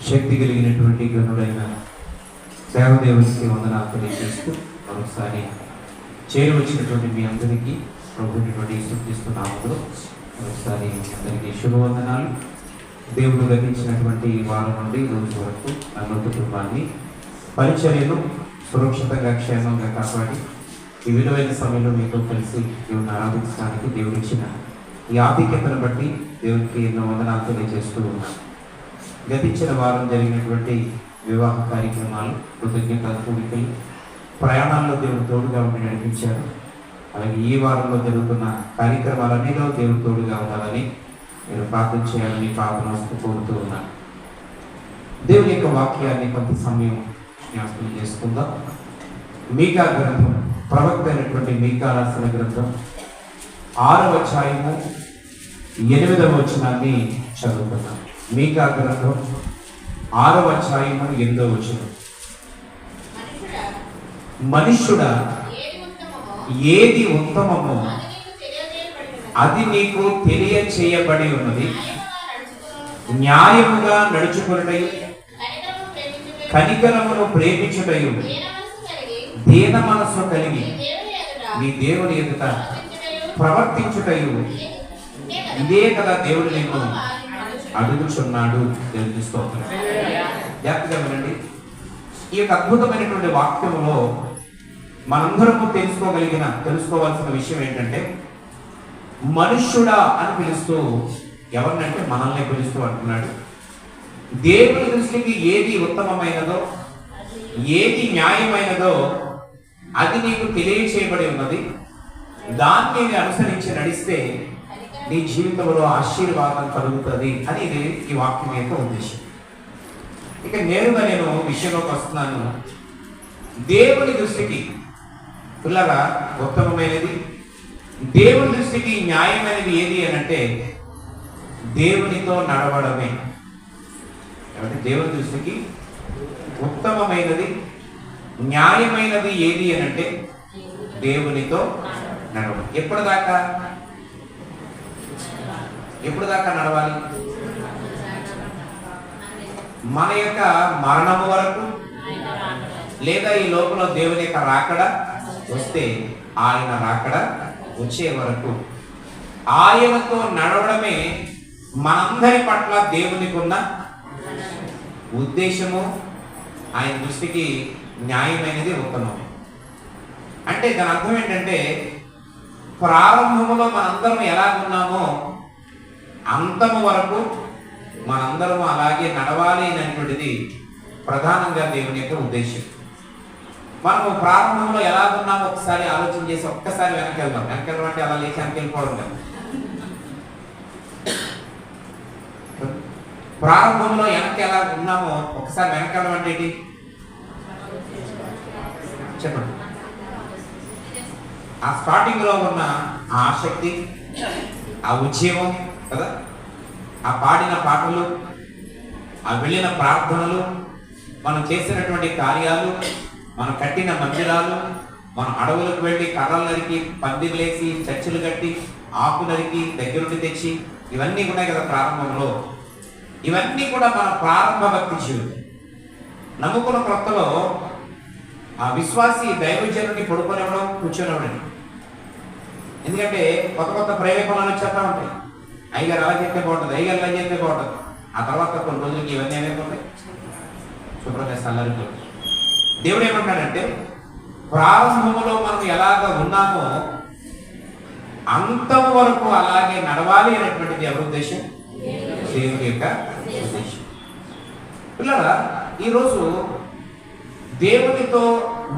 శక్తి కలిగినటువంటి గనుడైన దేవదేవునికి వందనాలు తెలియజేస్తూ మరొకసారి చేరవచ్చినటువంటి మీ అందరికీ ప్రభుత్వ సృష్టిస్తున్నాము. మరొకసారి అందరికీ శుభవందనాలు. దేవుడు గతించినటువంటి వారం నుండి రోజు వరకు నన్ను కుటుంబాన్ని పరిచర్యను సురక్షితంగా క్షేమంగా కాపాడి ఈ విలువైన సమయంలో మీతో కలిసి దేవుని ఆరాధించడానికి దేవుడు ఇచ్చిన ఈ ఆధిక్యతను బట్టి దేవునికి ఎన్నో వందనాలు తెలియజేస్తూ ఉన్నాను. గతించిన వారం జరిగినటువంటి వివాహ కార్యక్రమాలు, కృతజ్ఞత కూడికలు, ప్రయాణాల్లో దేవుడు తోడుగా ఉండి నడిపించారు. అలాగే ఈ వారంలో జరుగుతున్న కార్యక్రమాలన్నీలో దేవుడు తోడుగా ఉండాలని నేను ప్రార్థన చేయాలని ప్రార్థన కోరుతూ ఉన్నాను. దేవుని యొక్క వాక్యాన్ని కొంత సమయం జ్ఞాపకం చేసుకుందాం. మీకా గ్రంథం, ప్రవక్త అయినటువంటి మీకా రాసిన గ్రంథం 6వ అధ్యాయము 8వ వచనాన్ని చదువుతున్నాం. మీకా గ్రంథం 6వ అధ్యాయము 8వ వచనం. మనుష్యుడా, ఏది ఉత్తమమో అది నీకు తెలియచేయబడి ఉన్నది. న్యాయముగా నడుచుకొనుటయు, కనికరమును ప్రేమించుటయు, దీన మనస్సు కలిగి నీ దేవుని ఎదుట ప్రవర్తించుటయు, ఇదే కదా దేవుడు నిన్ను అడుగుచున్నాడు. తెలుస్తూ జాగ్రత్తగా వినండి. ఈ యొక్క అద్భుతమైనటువంటి వాక్యములో మనందరము తెలుసుకోవాల్సిన విషయం ఏంటంటే, మనుష్యుడా అని పిలుస్తూ ఎవరినంటే మనల్ని పిలుస్తూ అంటున్నాడు. దేవుని దృష్టికి ఏది ఉత్తమమైనదో, ఏది న్యాయమైనదో అది నీకు తెలియచేయబడి ఉన్నది. దాన్ని అనుసరించి నడిస్తే నీ జీవితంలో ఆశీర్వాదం కలుగుతుంది అని ఈ వాక్యం యొక్క ఉద్దేశం. ఇక నేరుగా నేను విషయంలోకి వస్తున్నాను. దేవుని దృష్టికి పిల్లగా ఉత్తమమైనది, దేవుని దృష్టికి న్యాయమైనది ఏది అని అంటే దేవునితో నడవడమే. కాబట్టి దేవుని దృష్టికి ఉత్తమమైనది, న్యాయమైనది ఏది అని అంటే దేవునితో నడవడం. ఎప్పుడు దాకా నడవాలి? మన యొక్క మరణము వరకు, లేదా ఈ లోపల దేవుని యొక్క రాకడ వస్తే ఆయన రాకడ వచ్చే వరకు ఆయనతో నడవడమే మనందరి పట్ల దేవునికి ఉన్న ఉద్దేశము. ఆయన దృష్టికి న్యాయమైనది, ఉత్తమం. అంటే దాని అర్థం ఏంటంటే, ప్రారంభంలో మనందరం ఎలాగున్నామో అంతము వరకు మనందరం అలాగే నడవాలి అనేటువంటిది ప్రధానంగా దేవుని యొక్క ఉద్దేశం. మనము ప్రారంభంలో ఎలాగున్నామో ఒకసారి ఆలోచన చేసి ఒక్కసారి వెనకెళ్దాం. వెనకెళ్ళడం అంటే అలా లేచి వెనకెళ్ళిపోవడం కాదు. ప్రారంభంలో వెనక్కి ఎలా ఉన్నామో ఒకసారి వెనకెళ్ళడం అంటే ఏంటి చెప్పండి. ఆ స్టార్టింగ్ లో ఉన్న ఆ ఆసక్తి, ఆ ఉద్యమం కదా, ఆ పాడిన పాటలు, ఆ వెళ్ళిన ప్రార్థనలు, మనం చేసినటువంటి కార్యాలు, మనం కట్టిన మందిరాలు, మనం అడవులకు వెళ్ళి కర్రలు నరికి, పందిర్లేసి, చర్చలు కట్టి, ఆకు నరికి, దగ్గరుండి తెచ్చి, ఇవన్నీ ఉన్నాయి కదా ప్రారంభంలో. ఇవన్నీ కూడా మన ప్రారంభ భక్తి జీవితం. నమ్ముకున్న క్రొత్తలో ఆ విశ్వాసి దైవజనుడిని పడుకోనివ్వడం, కూర్చొనివ్వడం. ఎందుకంటే కొత్త ప్రేరేపణలు చెప్తా ఉంటాయి. అయ్యగారు అలా చెప్తే బాగుంటుంది, అయ్యగారు అలా చెప్తే బాగుంటుంది. ఆ తర్వాత కొన్ని రోజులకి ఇవన్నీ ఏమైపోతాయి, శుభ్రంగా చల్లరిపోతాయి. దేవుడు ఏమంటాడంటే, ప్రారంభంలో మనం ఎలాగ ఉన్నామో అంతం వరకు అలాగే నడవాలి అనేటువంటిది ఎవరి ఉద్దేశం? దేవుని యొక్క ఉద్దేశం. పిల్లరా, ఈరోజు దేవునితో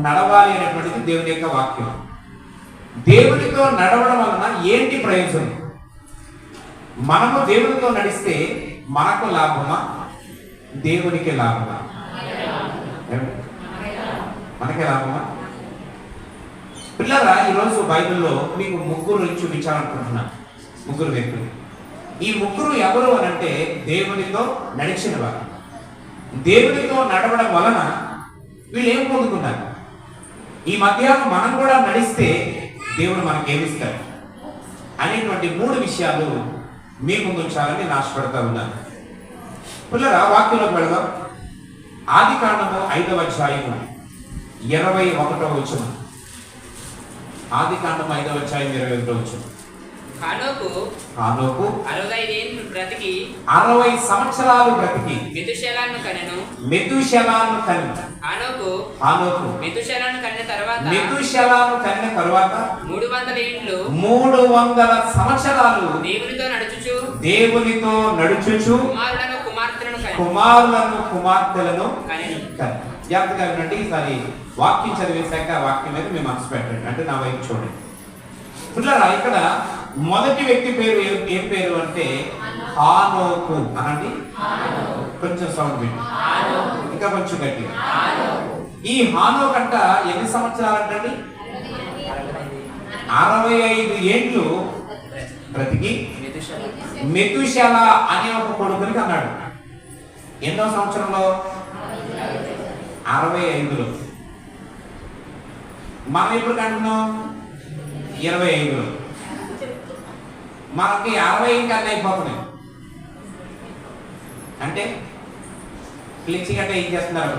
నడవాలి అనేటువంటిది దేవుని యొక్క వాక్యం. దేవునితో నడవడం వలన ఏంటి ప్రయోజనం? మనము దేవునితో నడిస్తే మనకు లాభమా, దేవునికి లాభమా? మనకే లాభమా? పిల్లరా, ఈరోజు బైబిల్లో మీకు ముగ్గురు చూపించాలనుకుంటున్నాను. ముగ్గురు వ్యక్తులు. ఈ ముగ్గురు ఎవరు అనంటే దేవునితో నడిచిన వారు. దేవునితో నడవడం వలన వీళ్ళు ఏం పొందుకున్నారు? ఈ మధ్యాహ్నం మనం కూడా నడిస్తే దేవుడు మనకేమిస్తాడు అనేటువంటి 3 విషయాలు మీ ముందు ఉంచాలని ఆశపడతా ఉన్నాను. పిల్లరా వాక్యంలోకి వెళదాం. ఆది కాండము 5వ అధ్యాయము 21వ వచనం. ఆది కాండము 5వ అధ్యాయం 21వ వచనం. హానోకు 65 ఏళ్ళు బ్రతికి 60 సంవత్సరాలు బ్రతికి మెతుషెలను కనెను. హానోకు మెతుషెలను కనిన తర్వాత 300 ఏళ్ళు 300 సంవత్సరాలు దేవునితో నడుచుచు కుమారులను కుమార్తెలను కనెను. జాగ్రత్తగా వినండి. ఈసారి వాక్యం చదివేశాక వాక్యం మీద మీ మనసు పెట్టండి, అంటే నా వైపు చూడండి. పిల్లరా, ఇక్కడ మొదటి వ్యక్తి పేరు ఏం పేరు అంటే హానోకు అనండి. కొంచెం సౌండ్ పెట్టి, ఇంకా కొంచెం గట్టిగా. ఈ హానోకు అంట ఎన్ని సంవత్సరాలు అంటండి? 65 ఏళ్ళు బ్రతికి మెతుషెల అనే ఒక కొడుకుని అన్నాడు. ఎన్నో సంవత్సరంలో? 65లో. మనం ఇప్పుడు కంటున్నాం 25లో. మనకి 60 ఇంకా అయిపోతున్నాయి. అంటే ఫ్లెక్సీ గట్ట ఏం చేస్తున్నారు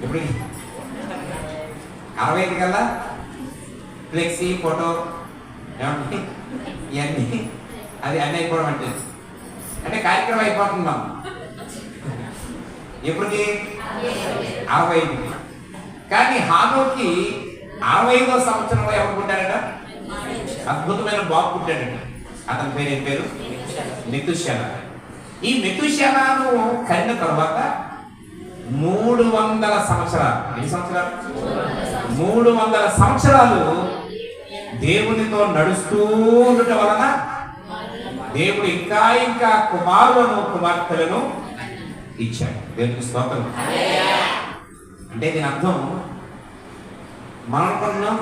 ఇప్పుడు? 65 కల్లా ఫ్లెక్సీ ఫోటో ఏమంటే ఇవన్నీ అది అన్నీ అయిపోవడం అంటే కార్యక్రమం అయిపోతుంది. మనం ఎప్పటికి 65. కానీ హానోకి 65వ సంవత్సరంలో ఎవరు పుట్టారట? అద్భుతమైన బాబు పుట్టాడట. అతని పేరు ఏం పేరు? మెతుషెల. ఈ మెతుషెలను కనిన తర్వాత 300 సంవత్సరాలు. ఎన్ని సంవత్సరాలు? 300 సంవత్సరాలు దేవునితో నడుస్తూ ఉండటం వలన దేవుడు ఇంకా ఇంకా కుమారులను కుమార్తెలను ఇచ్చాడు. దేవునికి స్తోత్రం. అంటే దీని అర్థం మనం అనుకుంటున్నాం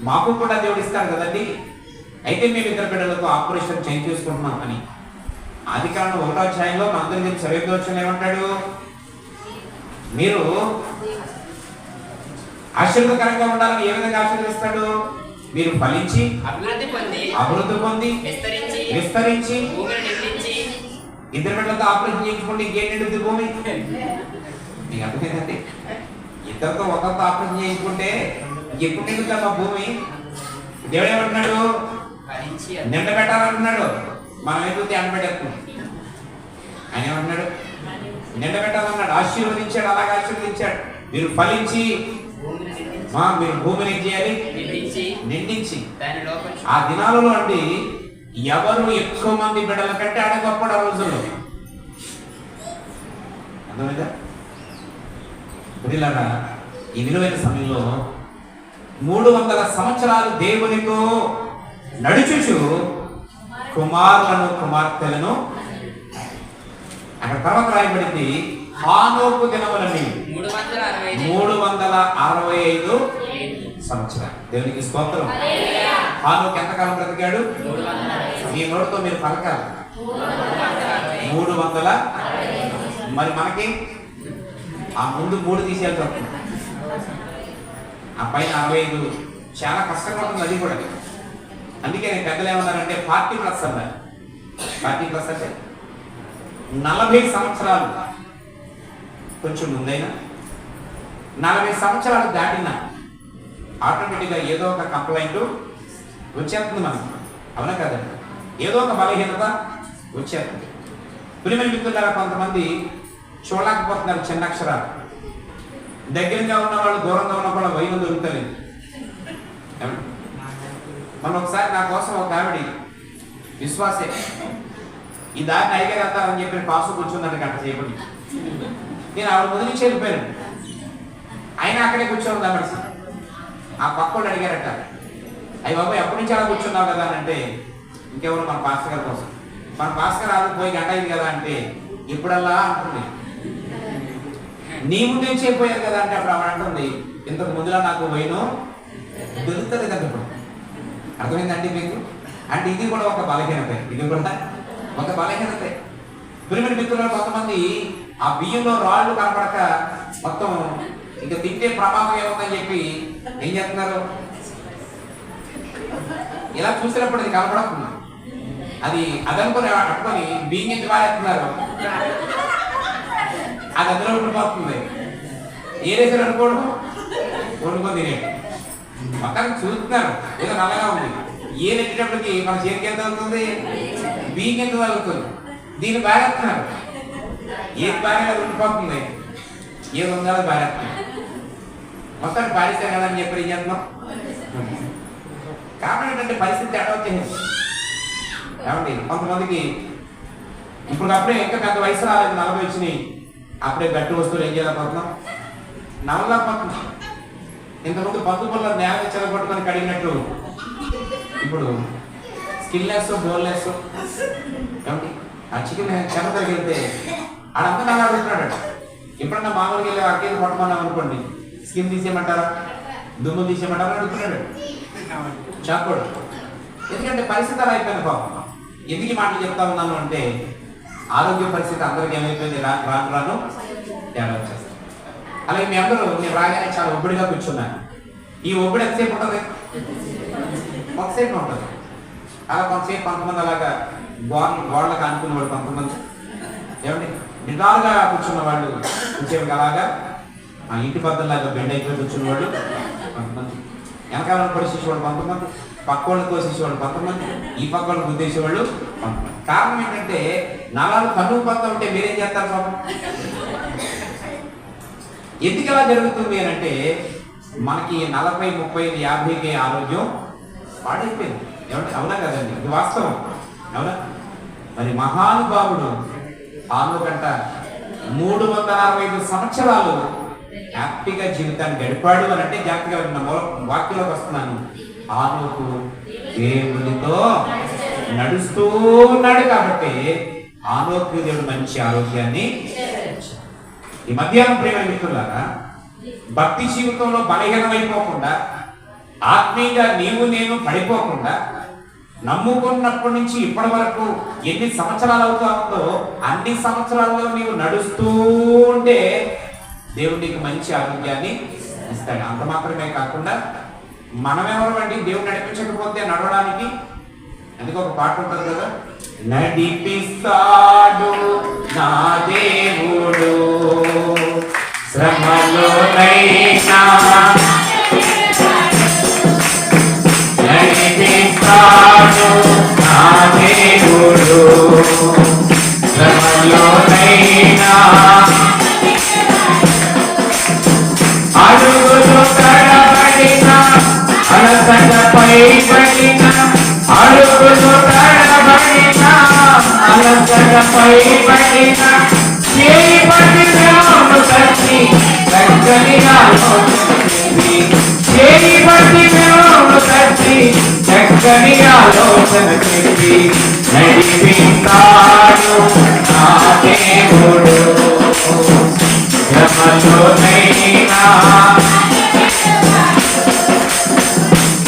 మాకు కూడా దేవుడు ఇస్తారు కదండి, అయితే మేము ఇద్దరు బిడ్డలతో ఆపరేషన్ చేంజ్ చేసుకుంటున్నాం అని. ఆది కాండం 1వ అధ్యాయంలో మనందరికీ చదివేదొచ్చిన ఏమంటాడు? మీరు ఆశీర్వదకరంగా ఉండాలని ఏ విధంగా ఆశీర్వదిస్తాడు? మీరు ఫలించి అభివృద్ధి పొంది విస్తరించి ఇద్దరు బిడ్డలతో ఆపరేషన్ చేయించుకోండి, ఇంకేం నిండుద్ది భూమి? మీకు అర్థమైందండి? ఇద్దరితో ఒకరితో ఆపరేషన్ చేయించుకుంటే ఎప్పుడు నిండుతా మా భూమి? దేవుడు ఏమంటున్నాడు? నిండ పెట్టాలంటున్నాడు. మనం ఎదుగుతే ఎండబెట్టేస్తున్నాం. ఆయన ఏమంటున్నాడు? నిండ పెట్టాలన్నాడు. ఆశీర్వదించాడు, అలాగే ఆశీర్వదించాడు. మీరు ఫలించి మీరు భూమిని ఏం చేయాలి? నిండించి. ఆ దినాలలో అండి ఎవరు ఎక్కువ మంది బిడ్డల కంటే అడగప్పుడు ఆ రోజుల్లో. అర్థమైందా? బిడ్డలారా, ఈ విలువైన సమయంలో 300 సంవత్సరాలు దేవునితో నడుచుచు కుమారులను కుమార్తెలను, అక్కడ తర్వాత రాయబడింది హానోకు దినములని 365 సంవత్సరాలు. దేవునికి స్తోత్రం. హానోకు ఎంతకాలం బ్రతికాడు? మీ నోటితో మీరు పలకాలి 300. మరి మనకి ఆ ముందు 3 తీసేయాల్సి వస్తుంది. ఆ పైన 65 చాలా కష్టంగా ఉంటుంది అది కూడా. అందుకే నేను పెద్దలు ఏమన్నారంటే 40+ అన్నారు. 40+ అంటే 40 సంవత్సరాలు కొంచెం ముందైనా 40 సంవత్సరాలు దాటినా ఆటోమేటిక్గా ఏదో ఒక కంప్లైంట్ వచ్చేస్తుంది మనకు. అవునా కదండి? ఏదో ఒక బలహీనత వచ్చేస్తుంది. ప్రియమైన మిత్రులారా, కొంతమంది చూడలేకపోతున్నారు చిన్న అక్షరాలు. దగ్గరగా ఉన్నవాళ్ళు దూరంగా ఉన్న కూడా వైను దొరుకుతలేదు. మనం ఒకసారి నా కోసం ఒక ఆవిడ విశ్వాసే ఈ దారిని అడిగే వెళ్తారని చెప్పి పాసు కూర్చుందంటే గంట చేయబడి నేను ఆవిడ ముందు నుంచి వెళ్ళిపోయాను. ఆయన అక్కడే కూర్చోండి ఆవిడ. ఆ పక్కోళ్ళు అడిగారట, అయ్యి బాబు ఎప్పటి నుంచి అలా కూర్చున్నావు కదా అని అంటే, ఇంకెవరు మన పాస్టర్ గారి కోసం. మన పాస్టర్ గారు పోయి గంట అయింది కదా అంటే, ఇప్పుడల్లా అంటుంది. నీ ముందు నుంచి అయిపోయారు కదా అంటే అప్పుడు ఆవిడ అంటుంది, ఇంతకు ముందులా నాకు వైను దొరుకుతుంది కదా. ఇప్పుడు అర్థమైందండి మీకు? అంటే ఇది కూడా ఒక బలహీనతే. ఇది కూడా ఒక బలహీనతే. ప్రియమైన మిత్రులు, కొంతమంది ఆ బియ్యంలో రాళ్ళు కనపడక మొత్తం ఇక తింటే ప్రమాదం ఏముందని చెప్పి ఏం చేస్తున్నారు? ఇలా చూసినప్పుడు అది కనపడకుండా అది అదనుకొని పట్టుకొని బియ్యం నుంచి వాడేస్తున్నారు. అది అందులో ఉండిపోతుంది. ఏరేసారు అనుకోవడం వండుకొని తినేది. మొత్తానికి చూస్తున్నారు ఏదో నల్లగా ఉంది. ఏరెట్టేటప్పటికి మన చేతికి ఎంత అవుతుంది, బియ్యం ఎంత తగ్గుతుంది. దీన్ని బారేస్తున్నారు. ఏది బాగా ఉండిపోతుంది, ఏది ఉందో అది బారేస్తున్నారు. మొత్తానికి పారేస్తారు కదా అని చెప్పి ఏం చేస్తున్నాం. కారణం ఏంటంటే పరిస్థితి ఎడ వచ్చేది ఏమండి. కొంతమందికి ఇప్పుడప్పుడే ఇంకా పెద్ద వయసు రాలేదు, 40 వచ్చినాయి, అప్పుడే గట్టి వస్తువులు ఏం చేయలేకపోతున్నాం, నవ్వలేకపోతున్నాం. ఇంతకుముందు పద్దుపల్ల నేల చెరగొట్టుకొని కడిగినట్టు ఇప్పుడు స్కిల్లెస్ బోల్లెస్ ఏమండి. ఆ చికెన్ చెర తగిలితే ఆడంతా నాకు అడుగుతున్నాడు. ఎప్పుడన్నా మామూలుగా వెళ్ళి అకేది కొట్టమన్నాం అనుకోండి, స్కిన్ తీసేయమంటారా, దుమ్ము తీసేయమంటారా అడుగుతున్నాడు చాకోడు. ఎందుకంటే పరిస్థితి అలా అయిపోయింది పాపం. ఎందుకు ఈ మాటలు చెప్తా ఉన్నాను అంటే ఆరోగ్య పరిస్థితి అందరికి ఏమైపోయింది, రాను రాను తేడా వచ్చేస్తుంది. అలాగే మీ అందరూ నేను రాగానే చాలా ఒబ్బడిగా కూర్చున్నాను. ఈ ఒబ్బడి ఎంతసేపు ఉంటుంది, కొంతసేపు ఉంటుంది. అలా కొంతసేపు కొంతమంది అలాగా గోడలకు అనుకునేవాడు, కొంతమంది ఏమండి నిదాలుగా కూర్చున్న వాళ్ళు కూర్చేవాళ్ళు, అలాగా ఆ ఇంటి పద్ధతిలాగా బెండ్ అయిపోయి కూర్చున్న వాళ్ళు కొంతమంది, వెనకాలను పొడిచేసేవాళ్ళు కొంతమంది, పక్క వాళ్ళని కోసేసేవాళ్ళు కొంతమంది, ఈ పక్క వాళ్ళని గుద్దేసేవాళ్ళు కొంతమంది. కారణం ఏంటంటే నలాలు కన్ను పక్క ఉంటే మీరేం చేస్తారు పాపం. ఎందుకు ఎలా జరుగుతుంది అని అంటే మనకి 40, 30, 50కి ఆరోగ్యం పాడైపోయింది. ఏమంటే అవునా కదండి, ఇది వాస్తవం అవునా. మరి మహానుభావుడు ఆనుగంట 365 సంవత్సరాలు హ్యాపీగా జీవితాన్ని గడిపాడు అని అంటే జాగ్రత్తగా వాక్యంలోకి వస్తున్నాను. ఆనోకు దేవునితో నడుస్తూ ఉన్నాడు కాబట్టి ఆనోకు దేవుడు మంచి ఆరోగ్యాన్ని. ఈ మధ్యాహ్నం ప్రేమ మిత్రులారా, భక్తి జీవితంలో బలహీనమైపోకుండా, ఆత్మీయంగా నీవు నేను పడిపోకుండా, నమ్ముకున్నప్పటి నుంచి ఇప్పటి వరకు ఎన్ని సంవత్సరాలు అవుతా ఉందో అన్ని సంవత్సరాల్లో నీవు నడుస్తూ ఉంటే దేవుడు నీకు మంచి ఆరోగ్యాన్ని ఇస్తాడు. అంత మాత్రమే కాకుండా మనమెవరు అండి దేవుడు నడిపించకపోతే నడవడానికి. అందుకే ఒక పాట ఉంటుంది కదా, నడిపిస్తాడు నా దేవుడు శ్రమలోనైనా, నడిపిస్తాడు నా దేవుడు శ్రమలోనైనా, అడుగులు తడబడిన అలసటపై పడిన, అడుగులు తడబడిన అలసటపై పడిన, చేయి పట్టి దేవుడు కట్టి చక్కని ఆలోచన, చేయి పట్టి దేవుడు కట్టి చక్కని ఆలోచన చెప్పి నడిపిస్తాడు నా దేవుడు శ్రమలోనైనా,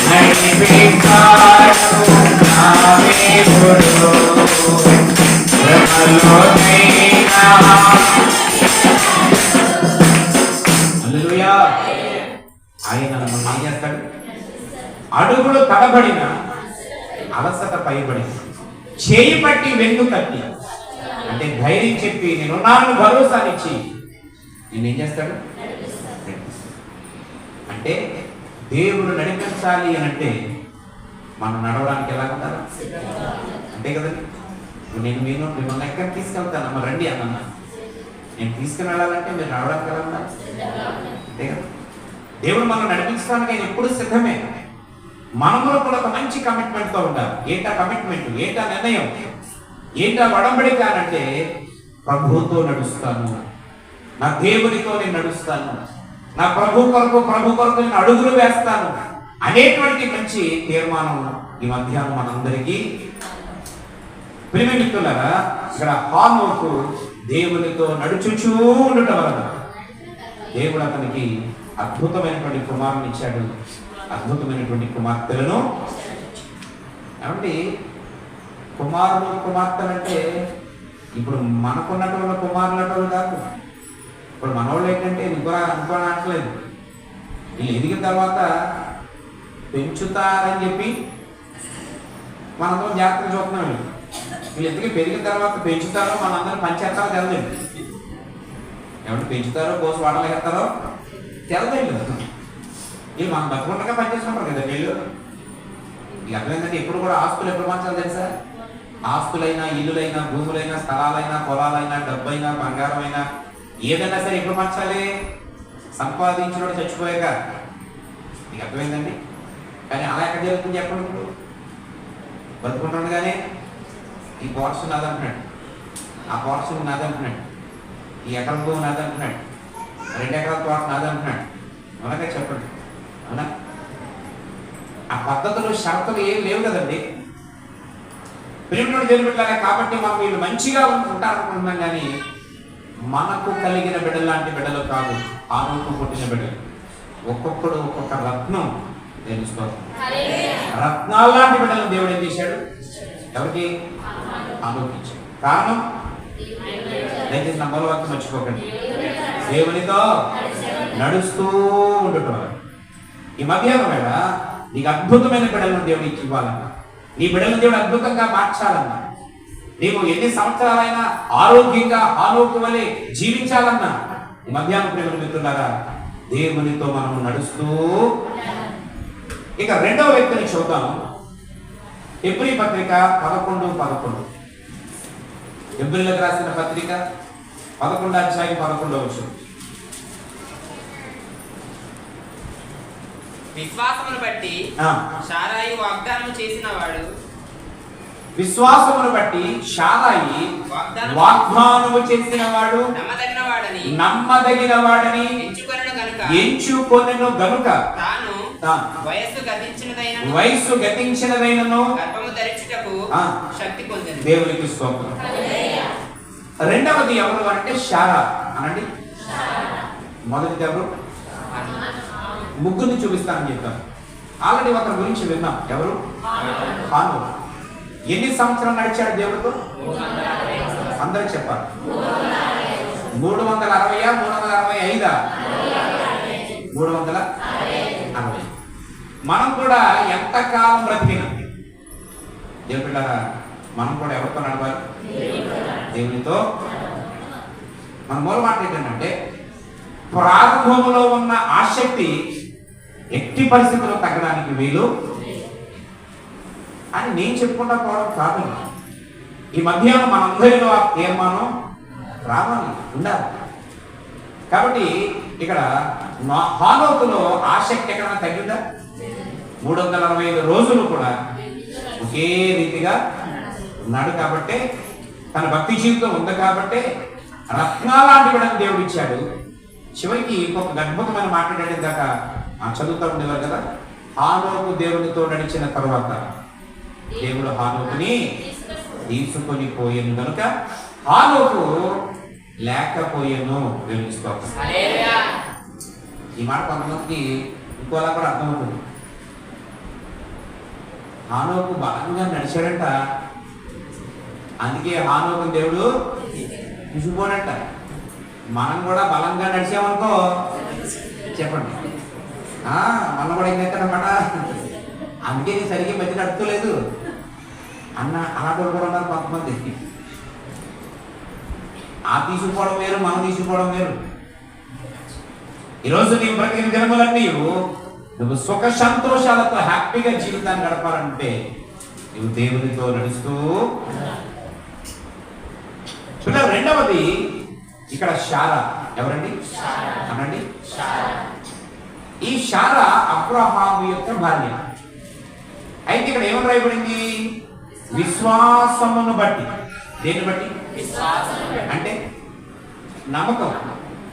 నడిపిస్తాడు నా దేవుడు శ్రమలోనైనా. హల్లెలూయా. ఆయన మనం ఏం చేస్తాడు, అడుగులు తడబడిన అలసట పైబడి, చేయి పట్టి వెన్ను కట్టి, అంటే ధైర్యం చెప్పి నేనున్నాను భరోసానిచ్చి నేనేం చేస్తాడు. అంటే దేవుడు నడిపించాలి అని అంటే మనం నడవడానికి ఎలా ఉంటారు అంతే కదండి. నేను మిమ్మల్ని ఎక్కడ తీసుకెళ్తాను, అమ్మ రండి అన్న, నేను తీసుకుని వెళ్ళాలంటే మీరు నడవడానికి ఎలా ఉన్నారు అంతే కదా. దేవుడు మనం నడిపించడానికి ఆయన ఎప్పుడు సిద్ధమే. మనములో కూడా ఒక మంచి కమిట్మెంట్తో ఉండాలి. ఏంటా కమిట్మెంట్, ఏంటా నిర్ణయం, ఏంటా వడంబడిక అంటే ప్రభువుతో నడుస్తాను, నా దేవునితో నేను నడుస్తాను, నా ప్రభు కొరకు నేను అడుగులు వేస్తాను అనేటువంటి మంచి తీర్మానం ఈ మధ్యాహ్నం మనందరికీ. ప్రియమిత్రులారా, ఇక్కడ హానోకు దేవునితో నడుచుచూ ఉండటం వలన దేవుడు అతనికి అద్భుతమైనటువంటి కుమారుని ఇచ్చాడు, అద్భుతమైనటువంటి కుమార్తెలను. ఏమండి కుమారులు కుమార్తెలు అంటే ఇప్పుడు మనకున్నటువంటి కుమారులు కాదు. ఇప్పుడు మనవాళ్ళు ఏంటంటే అనుకోనట్లేదు, వీళ్ళు ఎదిగిన తర్వాత పెంచుతారని చెప్పి మనందరం జాగ్రత్తగా చూస్తున్నాం. వీళ్ళు ఎందుకు పెరిగిన తర్వాత పెంచుతారో మనందరం పంచేస్తారో తెలలేదు. ఎవరు పెంచుతారో కోసి వాటలు ఎత్తారో తెలదేళ్ళు. వీళ్ళు మనం బతుకుండగా పనిచేసుకుంటారు కదా వీళ్ళు. ఇక అర్థమైందంటే ఎప్పుడు కూడా ఆస్తులు ఎప్పుడు మార్చాలి తెలుసా? ఆస్తులైనా, ఇల్లులైనా, భూములైనా, స్థలాలైనా, పొలాలైనా, డబ్బైనా, బంగారమైనా ఏదైనా సరే ఎప్పుడు మార్చాలి? సంపాదించినోడు చచ్చిపోయాక. మీకు అర్థమైందండి? కానీ అలా ఎక్కడ జరుగుతుంది చెప్పండి? ఇప్పుడు బతుకుంటుండగానే ఈ పోర్షన్ నాదంటున్నాడు, ఆ పోర్షన్ నాదంటున్నాడు, ఈ ఎకరం భూమి నాదంటున్నాడు, 2 ఎకరాల తోట నాదంటున్నాడు. అవునగా చెప్పండి, అవునా? ఆ పద్ధతులు షరతులు ఏం లేవు కదండి. ప్రేమను జరిపెట్టాలి కాబట్టి మనం వీళ్ళు మంచిగా ఉంటారనుకుంటున్నాం, కానీ మనకు కలిగిన బిడ్డలు లాంటి బిడ్డలు కాదు, ఆరోగ్యం పుట్టిన బిడ్డలు. ఒక్కొక్కడు ఒక్కొక్క రత్నం తెలుసుకోవాలి. రత్నాలు లాంటి బిడ్డలను దేవుడు ఏం చేశాడు? ఎవరికి? ఆలోచించాడు. కారణం దయచేసి నా బలవాక్యం మర్చిపోకండి. దేవునితో నడుస్తూ ఉండటం. ఈ మధ్యాహ్నం వేళ నీకు అద్భుతమైన బిడ్డలను దేవుడు ఇచ్చి ఇవ్వాలన్నా, నీ బిడ్డలను దేవుడు అద్భుతంగా మార్చాలన్నా, నీవు ఎన్ని సంవత్సరాలైనా ఆరోగ్యంగా ఆరోగ్యం వలె జీవించాలన్నా, ఈ మధ్యాహ్నం ప్రేమను మిత్రులారా దేవునితో మనం నడుస్తూ. ఇక రెండవ వ్యక్తిని చూద్దాం. హెబ్రీ పత్రిక 11:11. హెబ్రీలకు రాసిన పత్రిక 11వ అధ్యాయం 11వ వచనం. విశ్వాసమును బట్టి శారాయి వాగ్దానము చేసిన వాడు, విశ్వాసమును బట్టి శారాయి వాగ్దానము చేసిన వాడు నమ్మదగిన వాడని ఎంచుకొనెను గనుక తాను వయస్సు గతించినదైనను గర్భము ధరించుటకు శక్తి పొందెను. దేవునికి స్తోత్రం. రెండవది ఎవరు అంటే శారా అనండి. మొదటిది ఎవరు? ముగ్గురిని చూపిస్తానని చెప్పాను. ఆల్రెడీ ఒకరి గురించి విన్నాం. ఎవరు? హాను. ఎన్ని సంవత్సరాలు నడిచాడు దేవుడితో? అందరూ చెప్పాలి. 360 365 360. మనం కూడా ఎంతకాలం బ్రతికినా దేవుడా, మనం కూడా ఎవరితో నడవాలి? దేవునితో. మన మూల మాట ఏంటంటే, ప్రారంభంలో ఉన్న ఆసక్తి ఎట్టి పరిస్థితుల్లో తగ్గడానికి వీలు అని నేను చెప్పుకుంటా పోవడం కాదు. ఈ మధ్యాహ్నం మనందరిలో ఆ తీర్మానం రావాలి, ఉండాలి. కాబట్టి ఇక్కడ హానోకులో ఆసక్తి ఎక్కడైనా తగ్గిందా? 365 రోజులు కూడా ఒకే రీతిగా ఉన్నాడు. కాబట్టి తన భక్తి జీవితం ఉంది కాబట్టి రత్నాలాంటి కూడా దేవుడు ఇచ్చాడు. చివరికి ఇంకొక అద్భుతమైన మాట్లాడేది దాకా చదువుతూ ఉండేవారు కదా. హానోకు దేవునితో నడిచిన తర్వాత దేవుడు హానోకుని తీసుకొని పోయాను కనుక హానోకు లేకపోయాను. ఈ మాట కొంతమందికి ఇంకోలా కూడా అర్థమవుతుంది. హానోకు బలంగా నడిచాడంట, అందుకే హానోకు దేవుడు తీసుకుపోడంట. మనం కూడా బలంగా నడిచామనుకో చెప్పండి, మనం కూడా ఏంటన్నమాట. అందుకే నీ సరిగ్గా మధ్య నడుపుకోలేదు అన్న అలాంటి కూడా ఉన్నారు కొంతమంది. ఆ తీసుకుపోవడం వేరు, మనం తీసుకుపోవడం వేరు. ఈరోజు నీ బ్రతికిన జన్మలన్నీ నువ్వు సుఖ సంతోషాలతో హ్యాపీగా జీవితాన్ని గడపాలంటే నువ్వు దేవునితో నడుస్తూ. రెండవది ఇక్కడ శారా. ఎవరండి అనండి? ఈ శారా అబ్రహాము యొక్క భార్య. అయితే ఇక్కడ ఏమని రాయబడింది? విశ్వాసమును బట్టి. దేన్ని బట్టి? అంటే నమ్మకం.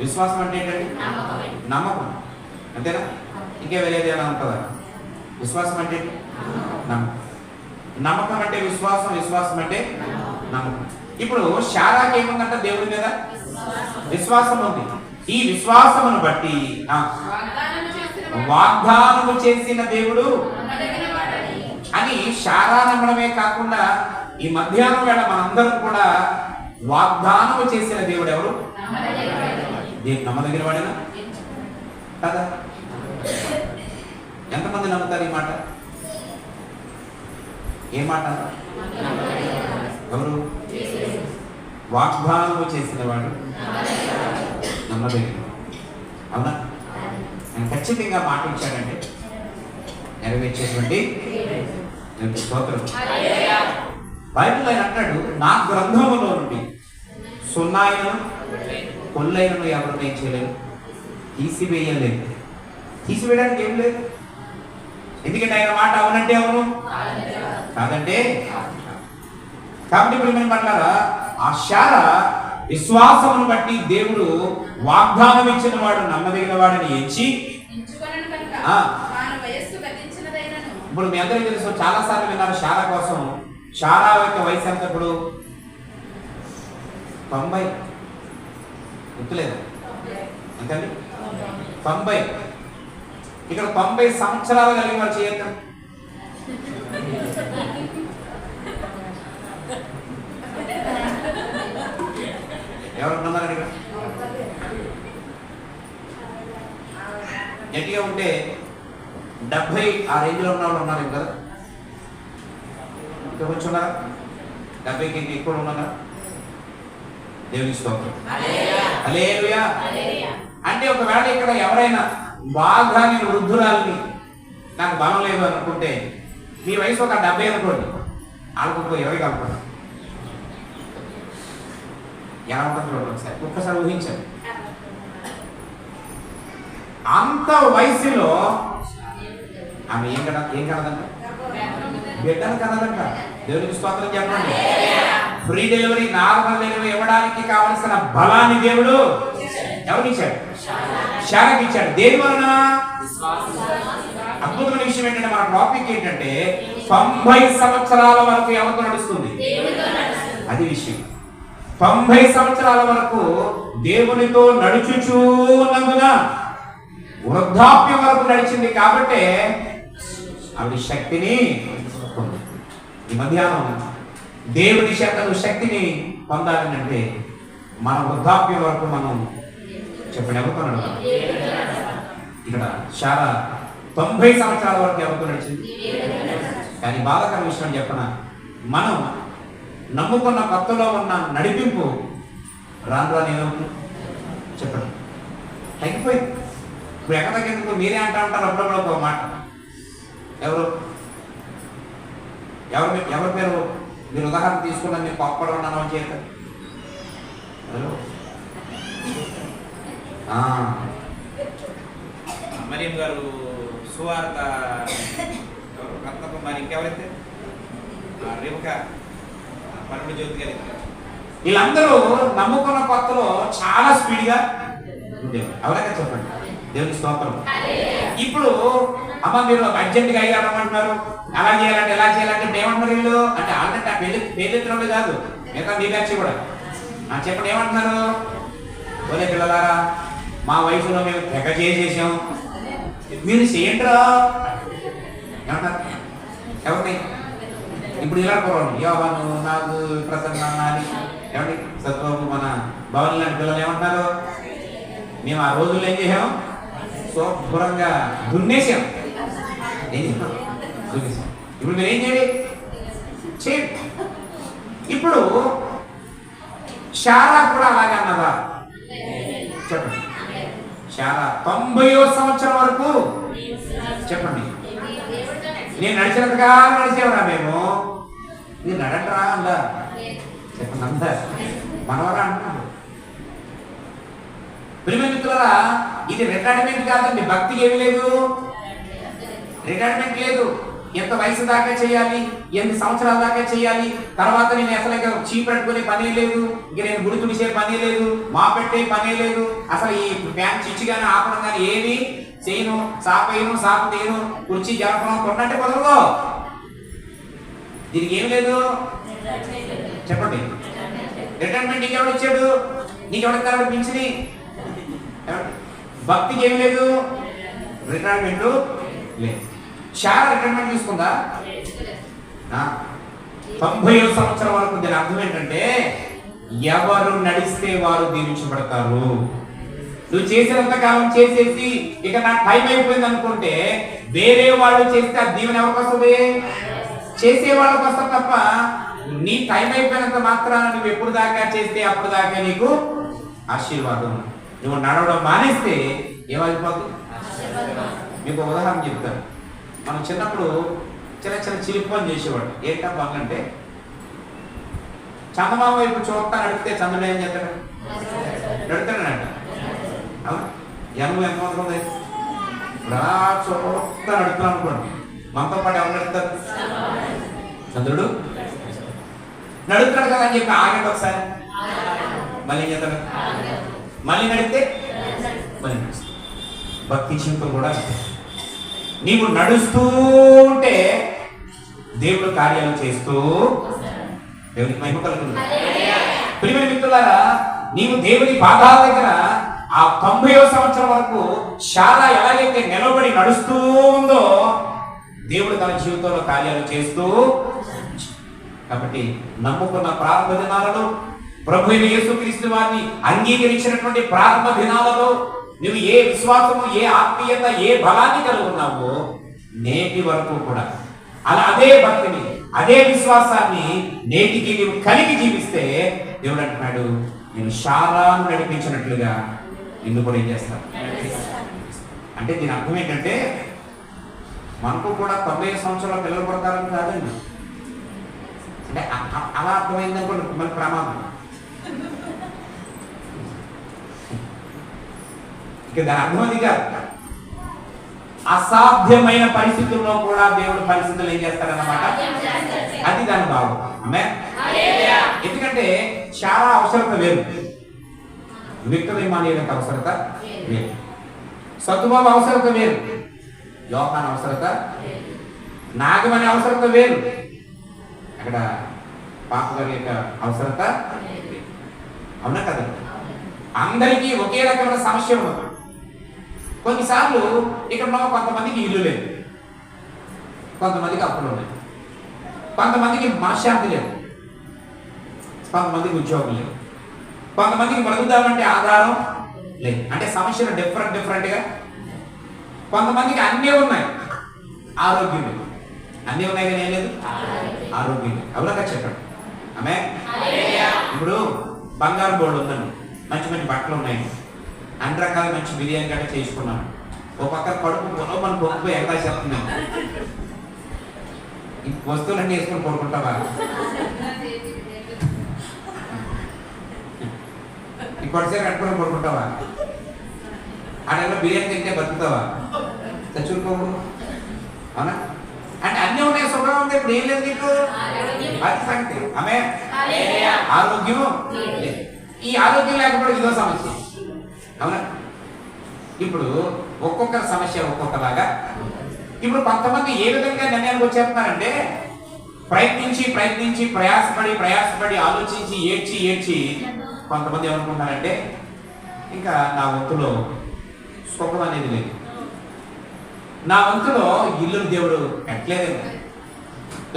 విశ్వాసం అంటే ఏంటండి? నమ్మకం. అంతేనా? ఇంకే వేరేది ఎలా ఉంటుందా? విశ్వాసం అంటే నమ్మకం. నమ్మకం అంటే విశ్వాసం, విశ్వాసం అంటే నమ్మకం. ఇప్పుడు శారాకి ఏముందంట? దేవుడి మీద విశ్వాసం ఉంది. ఈ విశ్వాసమును బట్టి వాగ్దానము చేసిన దేవుడు అని శారా నమ్మడమే కాకుండా ఈ మధ్యాహ్నం వేళ మనందరం కూడా వాగ్దానము చేసిన దేవుడు ఎవరు? నమ్మదగిన వాడేనా కదా? ఎంతమంది నమ్ముతారు ఈ మాట? ఏ మాట? ఎవరు? వాగ్దానము చేసిన వాడు నమ్మదగిన. అవునా? నేను ఖచ్చితంగా మాట ఇచ్చాడంటే నెరవేర్చేటువంటి స్తోత్రం. బైబిల్ ఆయన అంటాడు, నా గ్రంథములో నుండి సున్నాయినను కొల్లైనను ఎవరు నేను చేయలేరు, తీసివేయలేదు. తీసివేయడానికి ఏం లేదు. ఎందుకంటే ఆయన మాట అవునంటే అవును, కాదంటే. కాబట్టి ఇప్పుడు మేము పట్టారా ఆ శార విశ్వాసమును బట్టి దేవుడు వాగ్దానం ఇచ్చిన వాడు నమ్మదగిన వాడిని ఎంచి ఇప్పుడు మీ అందరికీ తెలుసు, చాలా సార్లు విన్నారు శార కోసం. శారా యొక్క వయసు ఎంత ఇప్పుడు? 90. గుర్తులేదు ఎంతండి? 90. ఇక్కడ 90 సంవత్సరాలు కలిగి వారు చేయొద్దు. ఎవరు ఉన్నారని ఇక్కడ గట్టిగా ఉంటే 70 ఆ రేంజ్లో ఉన్న వాళ్ళు ఉన్నారు కదా? ఇంకా కొంచెం ఉన్నారా? 70కి ఇంకా ఎక్కువ ఉన్నారా? దేవుని స్తోత్రం. హల్లెలూయా. అంటే ఒకవేళ ఇక్కడ ఎవరైనా బాగా నేను వృద్ధురాలని, నాకు బలం లేదు అనుకుంటే, మీ వయసు ఒక 70 అనుకోండి, వాళ్ళకు 20 కలపండి. ఎలా ఉంటుంది ఒకసారి ఒక్కసారి ఊహించండి. అంత వయసులో ఆమె ఏం కనదంట? బిడ్డను కనదంట. దేవునికి స్తోత్రం చెప్పండి. ఫ్రీ డెలివరీ, నార్మల్ డెలివరీ ఇవ్వడానికి కావలసిన బలాన్ని దేవుడు ఎవరికి ఇచ్చాడు? శారాకి ఇచ్చాడు. దేని వలన? అద్భుతమైన విషయం ఏంటంటే, మన టాపిక్ ఏంటంటే 90 సంవత్సరాల వరకు ఎవరితో నడుస్తుంది? అది విషయం. 90 సంవత్సరాల వరకు దేవునితో నడుచుచూ ఉన్నందున వృద్ధాప్యం వరకు నడిచింది. కాబట్టి ఆవిడ శక్తిని పొంది. ఈ మధ్యాహ్నం దేవుని శక్తిని పొందాలని అంటే మన వృద్ధాప్యం వరకు మనం చెప్పండి ఎవరితో నడవాలి? ఇక్కడ శారా 90 సంవత్సరాల వరకు ఎవరితో నడిచింది. కానీ బాధాకర విషయం చెప్పనా, మనం నమ్ముకున్న కొత్తలో ఉన్న నడిపింపు రాను ఏమవుతుంది చెప్పండి, తగ్గిపోయింది. ఇప్పుడు ఎక్కడ తగ్గేందుకు మీరే అంటా ఉంటారు అప్పుడప్పుడు ఒక మాట. ఎవరి పేరు మీరు ఉదాహరణ తీసుకున్నా, మీరు పప్పడం ఉన్నాను చేత మరియం గారు, సువార్త రత్నకుమారి, ఇంకెవరైతే రేవుక పన్నెండు జ్యోతి గారి, వీళ్ళందరూ నమ్ముకున్న కొత్తలో చాలా స్పీడ్గా ఉండేవారు. ఎవరైనా చెప్పండి. దేవుని స్తోత్రం. ఇప్పుడు అమ్మ మీరు అర్జెంట్గా అయ్యారమ్మంటున్నారు, అలా చేయాలంటే ఎలా చేయాలంటే ఏమంటున్నారు వీళ్ళు అంటే? ఆల్రెడీ ఆ పెళ్ళిత్తులు కాదు, మిగతా మీ బ్యాచ్ కూడా చెప్పండి ఏమంటున్నారు? ఒరే పిల్లలారా, మా వయసులో మేము తెగ చేసేసాం, మీరు చేయండిరా ఏమంటారు? ఎవరిని? ఇప్పుడు ఇలా కోరండి, యోహాను, నాకు, ప్రసన్న అని ఏమండి, సత్వము, మన భవన్ లాంటి పిల్లలు ఏమంటున్నారు? మేము ఆ రోజుల్లో ఏం చేసాం? శుభ్రంగా దున్నేసాం. ఇప్పుడు మీరు ఏం చేయండి? ఇప్పుడు శారా కూడా అలాగే అన్నదా? చెప్పండి. శారా 90వ సంవత్సరం వరకు చెప్పండి, నేను నడిచినంతగా నడిచేవరా మేము, మీరు నడంటరా అందా? చెప్పండి అందా? మనవరా అంటున్నాడు. ప్రియమిత్రులారా, ఇది రిటైర్మెంట్ కాదండి. భక్తికి ఏమి లేదు, రిటైర్మెంట్ లేదు. ఎంత వయసు దాకా చేయాలి, ఎన్ని సంవత్సరాల దాకా చేయాలి, తర్వాత నేను అసలు చీపెట్టుకునే పనే లేదు, ఇంక నేను గుడి తుడిసే పనే లేదు, మా పెట్టే పనే లేదు, అసలు ఈ ఫ్యాన్ చిచ్చి కానీ ఆపడం కానీ ఏమి చేయను, సాపేయను, సాపు తీయను, కుర్చీ జరపడం కొన్నంటే కుదరదు. దీనికి ఏమి లేదు చెప్పండి. రిటైర్మెంట్ నీకెవడు ఇచ్చాడు? నీకెవడిస్తారు పింఛని? భక్తికి ఏమి లేదు, రిటైర్మెంట్ లేదు. శారా రిటైర్మెంట్ తీసుకుందా? 90వ సంవత్సరం వరకు. దీని అర్థం ఏంటంటే, ఎవరు నడిస్తే వారు దీవించబడతారు. నువ్వు చేసినంత కాలం చేసేసి ఇక నా టైం అయిపోయింది అనుకుంటే, వేరే వాళ్ళు చేస్తే ఆ దీవెన ఎవరికి వస్తుంది? చేసే వాళ్ళకి వస్తుంది తప్ప, నీ టైం అయిపోయినంత మాత్రాన నువ్వు ఎప్పుడు దాకా చేస్తే అప్పుడు దాకా నీకు ఆశీర్వాదం. నువ్వు నడవడం మానేస్తే ఏమైపోతుంది? మీకు ఉదాహరణ చెప్తాను. మనం చిన్నప్పుడు చిన్న చిన్న చిలిపి పని చేసేవాడు. ఏంటా పనులు అంటే, చందమామ వైపు చూస్తా నడిపితే చంద్రుడు ఏం చేస్తాడు? నడుతాడంట. అవును, ఎనుగు ఎంత ఉంటుంది? ఇప్పుడు అలా చూస్తా నడుపుతాను అనుకోండి, మనతో పాటు ఎవరు నడుపుతారు? చంద్రుడు నడుపుతాడు కదా అని చెప్పి ఆగండి ఒకసారి, మళ్ళీ ఏం చేస్తాడు? మళ్ళీ నడిపితే మళ్ళీ నడుస్తాడు. భక్తి జీవితం కూడా నీవు నడుస్తూ ఉంటే దేవుడు కార్యాలు చేస్తూ దేవునికి మహిమ కలుగుతుంది. ప్రియమైన మిత్రులారా, నీవు దేవుని పాదాల దగ్గర ఆ 90వ సంవత్సరం వరకు శారా ఎలాగైతే నిలబడి నడుస్తూ ఉందో దేవుడు తన జీవితంలో కార్యాలు చేస్తూ. కాబట్టి నమ్ముకున్న ప్రారంభ దినాలలో, ప్రభు అయిన యేసుక్రీస్తు వారిని అంగీకరించినటువంటి ప్రారంభ దినాలలో నువ్వు ఏ విశ్వాసము, ఏ ఆత్మీయత, ఏ బలాన్ని కలిగి ఉన్నావో నేటి వరకు కూడా అదే భక్తిని, అదే విశ్వాసాన్ని నేటికి నీవు కలిగి జీవిస్తే దేవుడు అంటున్నాడు, నేను శారాను నడిపించినట్లుగా నిన్ను కూడా ఏం చేస్తాను అంటే దీని అర్థం ఏంటంటే, మనకు కూడా 90 సంవత్సరాల పిల్లలు పడతారని కాదండి. అంటే అలా అర్థమైందనుకోండి మన ప్రమాదం. ఇక దాని అర్థం కాదు. అసాధ్యమైన పరిస్థితుల్లో కూడా దేవుడు పరిస్థితులు ఏం చేస్తాడన్నమాట. అది దాని భావం. ఎందుకంటే చాలా అవసరత వేరు. విక్టరీమాని అవసరత వేరు, సత్తుబాబు అవసరత వేరు, యోహాను అవసరత, నాగమని అవసరత వేరు, అక్కడ పాప గారి యొక్క అవసరత. అవునా కదా? అందరికీ ఒకే రకమైన సమస్య ఉన్నది. కొన్నిసార్లు ఇక్కడ ఉన్న కొంతమందికి ఇల్లు లేదు, కొంతమందికి అప్పులు ఉన్నాయి, కొంతమందికి మనశ్శాంతి లేదు, కొంతమందికి ఉద్యోగం లేదు, కొంతమందికి బ్రతుకుదామంటే ఆధారం లేదు. అంటే సమస్యలు డిఫరెంట్గా. కొంతమందికి అన్నీ ఉన్నాయి, ఆరోగ్యం లేదు. అన్నీ ఉన్నాయి కానీ ఏం లేదు, ఆరోగ్యం లేదు. అవునా చెప్పండి ఆమె. ఇప్పుడు బంగారు బోర్డు ఉందండి, మంచి మంచి బట్టలు ఉన్నాయి, అన్ని రకాల మంచి బిర్యానీ గట్ట చేసుకున్నాను. ఓ పక్క కడుపు మన కొనుక్కు ఎగదా చెప్తున్నాను. ఈ వస్తువులన్నీ వేసుకొని కొనుక్కుంటావా? ఇంకోటిసేపు కట్టుకొని కొనుక్కుంటావా? ఆ టైంలో బిర్యానీ తింటే బతుకుతావా? తెచ్చుకోవు. అవునా? అంటే అన్నీ ఉన్నాయి, సుఖం ఉంది. ఇప్పుడు ఏం లేదు నీకు, అది సంగతి. ఆమె ఆరోగ్యం. ఈ ఆరోగ్యం లేకపోతే ఇదో సమస్య. అవునా? ఇప్పుడు ఒక్కొక్కరి సమస్య ఒక్కొక్కలాగా. ఇప్పుడు కొంతమంది ఏ విధంగా నిర్ణయానికి వచ్చేస్తున్నారంటే, ప్రయత్నించి ప్రయాసపడి ఆలోచించి ఏడ్చి కొంతమంది ఏమనుకుంటారంటే, ఇంకా నా వంతులో సుఖం అనేది లేదు, నా వంతులో ఇల్లు దేవుడు పెట్టలేదేమో,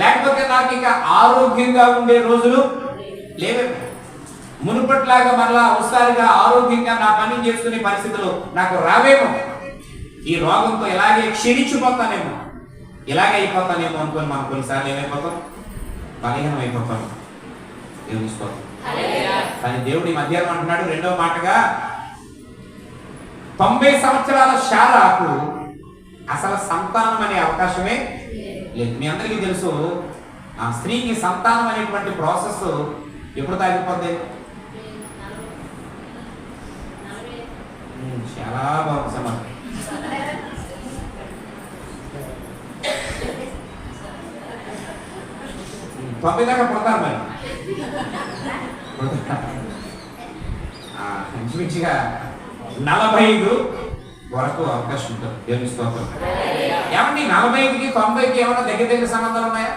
లేకపోతే నాకు ఇంకా ఆరోగ్యంగా ఉండే రోజులు లేవేమో, మునుపట్లాగా మరలా ఒకసారిగా ఆరోగ్యంగా నా పని చేసుకునే పరిస్థితులు నాకు రావేమో, ఈ రోగంతో ఇలాగే క్షీణించిపోతానేమో, ఇలాగే అయిపోతానేమో అనుకుని మనం కొన్నిసార్లు ఏమైపోతాం, బలహీనం అయిపోతాం, తెలుసుకోతాం. కానీ దేవుడి మధ్యాహ్నం అంటున్నాడు రెండవ మాటగా, 90 సంవత్సరాల శారాకు అసలు సంతానం అనే అవకాశమే లేదు. మీ అందరికీ తెలుసు, ఆ స్త్రీకి సంతానం అనేటువంటి ప్రాసెస్ ఎప్పుడు తాగిపోద్ది? చాలా బాగుంది సమాధానం. తొంభై దాకా పుడతారు మరి, మంచిగా 45 వరకు అవకాశం ఉంటుంది. దేవుని స్తోత్రం. ఏమండి 45కి 90కి ఏమన్నా దగ్గర సంబంధాలు ఉన్నాయా?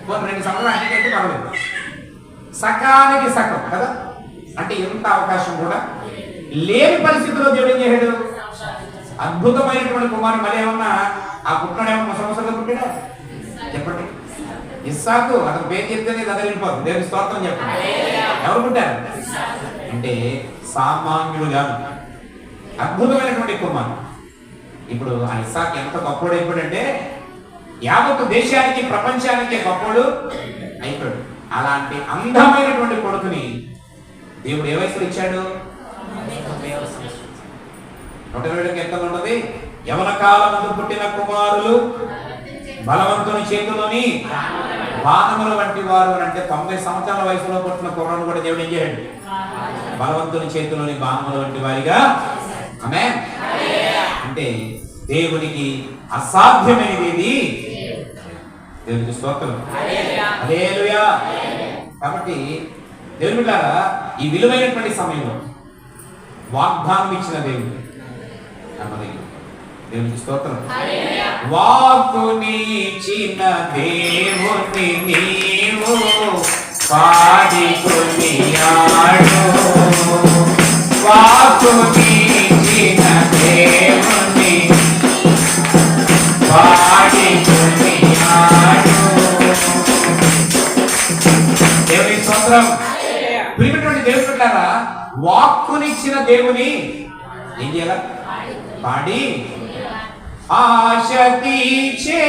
2 సంవత్సరాలు అన్నిటికైతే పర్వాలేదు. సకానికి సకం కదా. అంటే ఎంత అవకాశం కూడా లేని పరిస్థితుల్లో దేవుడు ఏం చేశాడు? అద్భుతమైనటువంటి కుమారుడు. మరి ఏమన్నా ఆ పుట్టినాడు ఏమన్నా ముసలి పుట్టాడా? చెప్పండి. ఇస్సాకు. అతను పేరు చెప్తేనే కదలిపోతుంది. దేవుని స్తోత్రం చెప్పండి. ఎవరు పుట్టారు అంటే సామాన్యుడు కాదు, అద్భుతమైనటువంటి కుమారుడు. ఇప్పుడు ఆ ఇస్సాకు ఎంత గొప్పడు అయిపోయాడంటే, యావత్తు దేశానికి ప్రపంచానికి గొప్పడు అయిపోయాడు. అలాంటి అందమైనటువంటి కొడుకుని దేవుడు ఏ వయసులో ఇచ్చాడు? మొట్టమొదటిగా ఎంత ఉన్నది? యవన కాలమందు పుట్టిన కుమారులు బలవంతుని చేతిలోని బాణముల వంటి వారు అంటే 90 సంవత్సరాల వయసులో పుట్టిన కుర్రాడు కూడా దేవుడు ఏం చేయండి? బలవంతుని చేతిలోని బాణముల వంటి వారిగా. ఆమేన్. అంటే దేవునికి అసాధ్యమైనది దేవునికి స్తోత్రం. హల్లెలూయా. కాబట్టి దేవుని బిడ్డలారా, ఈ విలువైనటువంటి సమయంలో వాగ్దానం ఇచ్చిన దేవుడు దేవునికి స్తోత్రం. వాక్కునిచ్చిన దేవుని నీవు పాడి కొనియాడు. వాక్కునిచ్చిన దేవుని పాడి కొనియాడు. దేవుని స్తోత్రం. ప్రియమైనటువంటి దేవుని బిడ్డలారా, వాక్కునిచ్చిన దేవుని ఏం చేయాల? పాడి ఆశ తీర్చే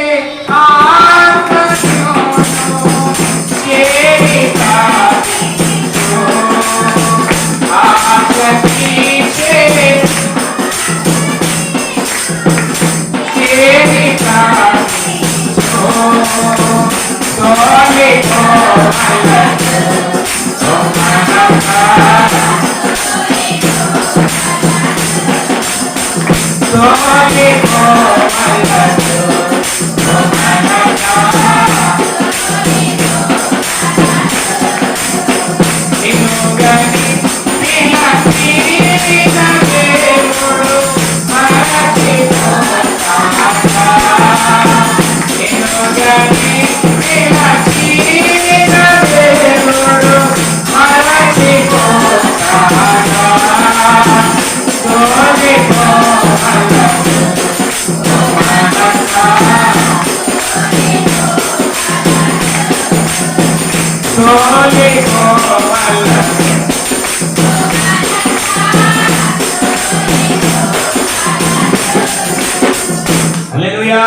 హల్లెలూయా.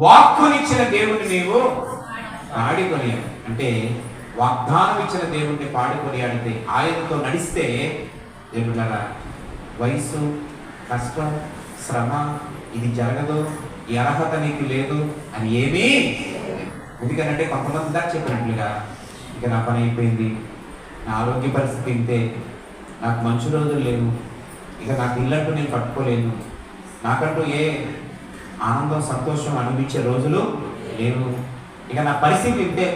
వాక్కునిచ్చిన దేవుణ్ణి నీవు పాడుకొని అంటే వాగ్దానం ఇచ్చిన దేవుణ్ణి పాడుకొని ఆడితే ఆయనతో నడిస్తే దేవుళ్ళారా, వయసు, కష్టం, శ్రమ ఇది జరగదు, ఈ అర్హత నీకు లేదు అని ఏమీ. ఎందుకనంటే కొంతమంది దాకా చెప్పినట్లుగా ఇక నా పని అయిపోయింది, నా ఆరోగ్య పరిస్థితి ఇంతే, నాకు మంచి రోజులు లేవు, ఇక నాకు ఇల్లంటూ నేను కట్టుకోలేను, నాకంటూ ఏ ఆనందం సంతోషం అనిపించే రోజులు లేవు, ఇక నా పరిస్థితి ఇంతే,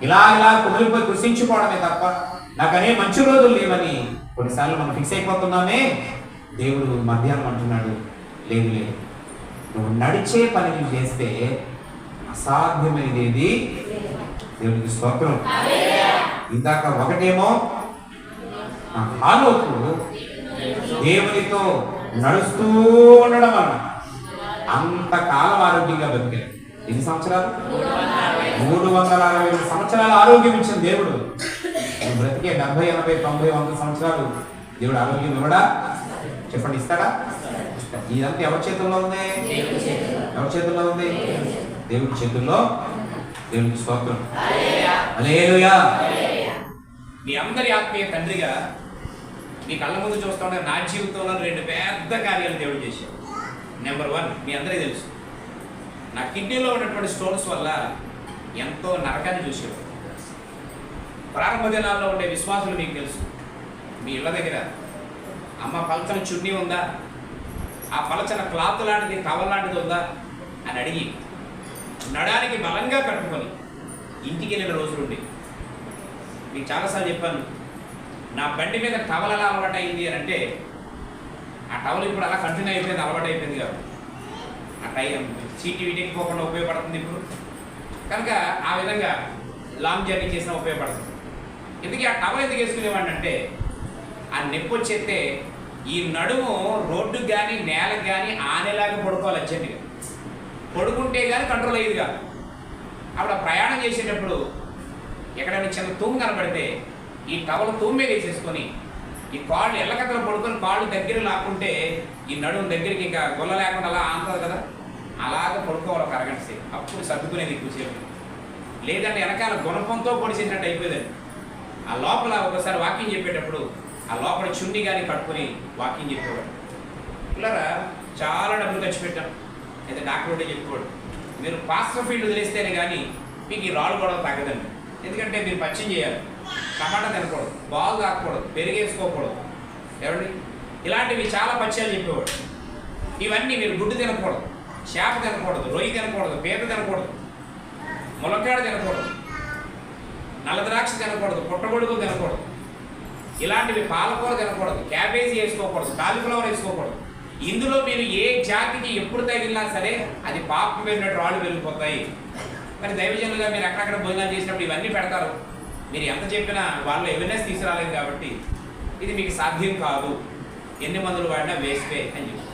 ఇలా ఇలా కుమిలిపోయి కృషించుకోవడమే తప్ప నాకు అనే మంచి రోజులు లేవని కొన్నిసార్లు మనం ఫిక్స్ అయిపోతున్నామే. దేవుడు మధ్యాహ్నం అంటున్నాడు, లేదు లేదు, నువ్వు నడిచే పని నువ్వు చేస్తే అసాధ్యమైనది ఏది? దేవునికి స్తోత్రం. ఇందాక ఒకటేమో హానోకు దేవునితో నడుస్తూ ఉండడం వలన అంతకాలం ఆరోగ్యంగా బతికాడు. ఎన్ని సంవత్సరాలు? 360 సంవత్సరాలు ఆరోగ్యం ఇచ్చిన దేవుడు నువ్వు బ్రతికే 70, 80, 90, 100 సంవత్సరాలు దేవుడు ఆరోగ్యం ఇవ్వడా? చెప్పండి, ఇస్తాడా? ఇదంతా ఎవరి చేతుల్లో ఉంది? ఎవరి చేతుల్లో ఉంది? దేవుడి చేతుల్లో. దేవునికి స్తోత్రం. హల్లెలూయా. మీ అందరి ఆత్మీయ తండ్రిగా మీ కళ్ళ ముందు చూస్తుంటే నా జీవితంలో 2 పెద్ద కార్యాలు దేవుడు చేశాడు. నెంబర్ 1 మీ అందరికీ తెలుసు, నా కిడ్నీలో ఉన్నటువంటి స్టోన్స్ వల్ల ఎంతో నరకాన్ని చూసేవాడు. ప్రారంభ దినాల్లో ఉండే విశ్వాసులు మీకు తెలుసు, మీ ఇళ్ళ దగ్గర అమ్మ పలచన చున్నీ ఉందా, ఆ పలచన క్లాత్ లాంటిది టవల్ లాంటిది ఉందా అని అడిగి నడానికి బలంగా కట్టుకొని ఇంటికి వెళ్ళిన రోజులుండి. మీకు చాలాసార్లు చెప్పాను, నా బండి మీద టవల్ ఎలా అలవాటు అయింది అని అంటే, ఆ టవల్ ఇప్పుడు అలా కంటిన్యూ అయిపోయింది, అలవాటు అయిపోయింది కాదు, ఆ సీటీ వీటికి పోకుండా ఉపయోగపడుతుంది ఇప్పుడు కనుక. ఆ విధంగా లాంగ్ జర్నీ చేసినా ఉపయోగపడుతుంది. ఎందుకు ఆ టవల్ ఎందుకు వేసుకునేవాడిని అంటే, ఆ నొప్పి వచ్చేస్తే ఈ నడుము రోడ్డుకి కానీ నేలకు కానీ ఆనేలాగా పడుకోవాలి, అర్జెంటుగా పడుకుంటే కానీ కంట్రోల్ అయ్యేది కాదు. అప్పుడు ప్రయాణం చేసేటప్పుడు ఎక్కడైనా చిన్న తూము కనబడితే ఈ టవల్ తూము మీద వేసేసుకొని ఈ కాళ్ళు ఎల్లకత్తలో పడుకొని కాళ్ళు దగ్గర లాక్కుంటే ఈ నడుము దగ్గరికి ఇంకా గొల్ల లేకుండా అలా ఆంతుంది కదా, అలాగ పడుకోవాలి ఒక అరగంట సేపు. అప్పుడు సర్దుకునేది ఎక్కువసేపు. లేదంటే వెనకాల గుణపంతో పొడిచేసినట్టు అయిపోయేదండి. ఆ లోపల ఒకసారి వాకింగ్ చెప్పేటప్పుడు ఆ లోపల చుండి కానీ కట్టుకుని వాకింగ్ చెప్పేవాడు. పిల్లరా చాలా డబ్బులు ఖర్చు పెట్టాం. అయితే డాక్టర్ ఒకటే చెప్పుకోడు, మీరు పాస్టర్ ఫీల్డ్ వదిలేస్తేనే కానీ మీకు ఈ రాళ్ళు గొడవ తగ్గదండి. ఎందుకంటే మీరు పచ్చం చేయాలి, టమాటా తినకూడదు, బాగు తాకూడదు, పెరిగేసుకోకూడదు, ఏమండి ఇలాంటివి చాలా పచ్యాలు చెప్పేవాడు. ఇవన్నీ మీరు గుడ్డు తినకూడదు, చేప తినకూడదు, రొయ్యి తినకూడదు, పీత తినకూడదు, ములక్కాడ తినకూడదు, నల్ల ద్రాక్ష తినకూడదు, పుట్టగొడుగు తినకూడదు, ఇలాంటివి పాలకూర తినకూడదు, క్యాబేజీ వేసుకోకూడదు, కాలీఫ్లవర్ వేసుకోకూడదు. ఇందులో మీరు ఏ జాతికి ఎప్పుడు తగిలినా సరే అది పాపం వెళ్ళినట్టు రాళ్ళు పెరిగిపోతాయి. మరి దైవజనులుగా మీరు అక్కడక్కడ భోజనాలు చేసినప్పుడు ఇవన్నీ పెడతారు. మీరు ఎంత చెప్పినా వాళ్ళు ఎవిడెన్స్ తీసుకురాలేదు కాబట్టి ఇది మీకు సాధ్యం కాదు, ఎన్ని మందులు వాడినా వేస్టే అని చెప్పి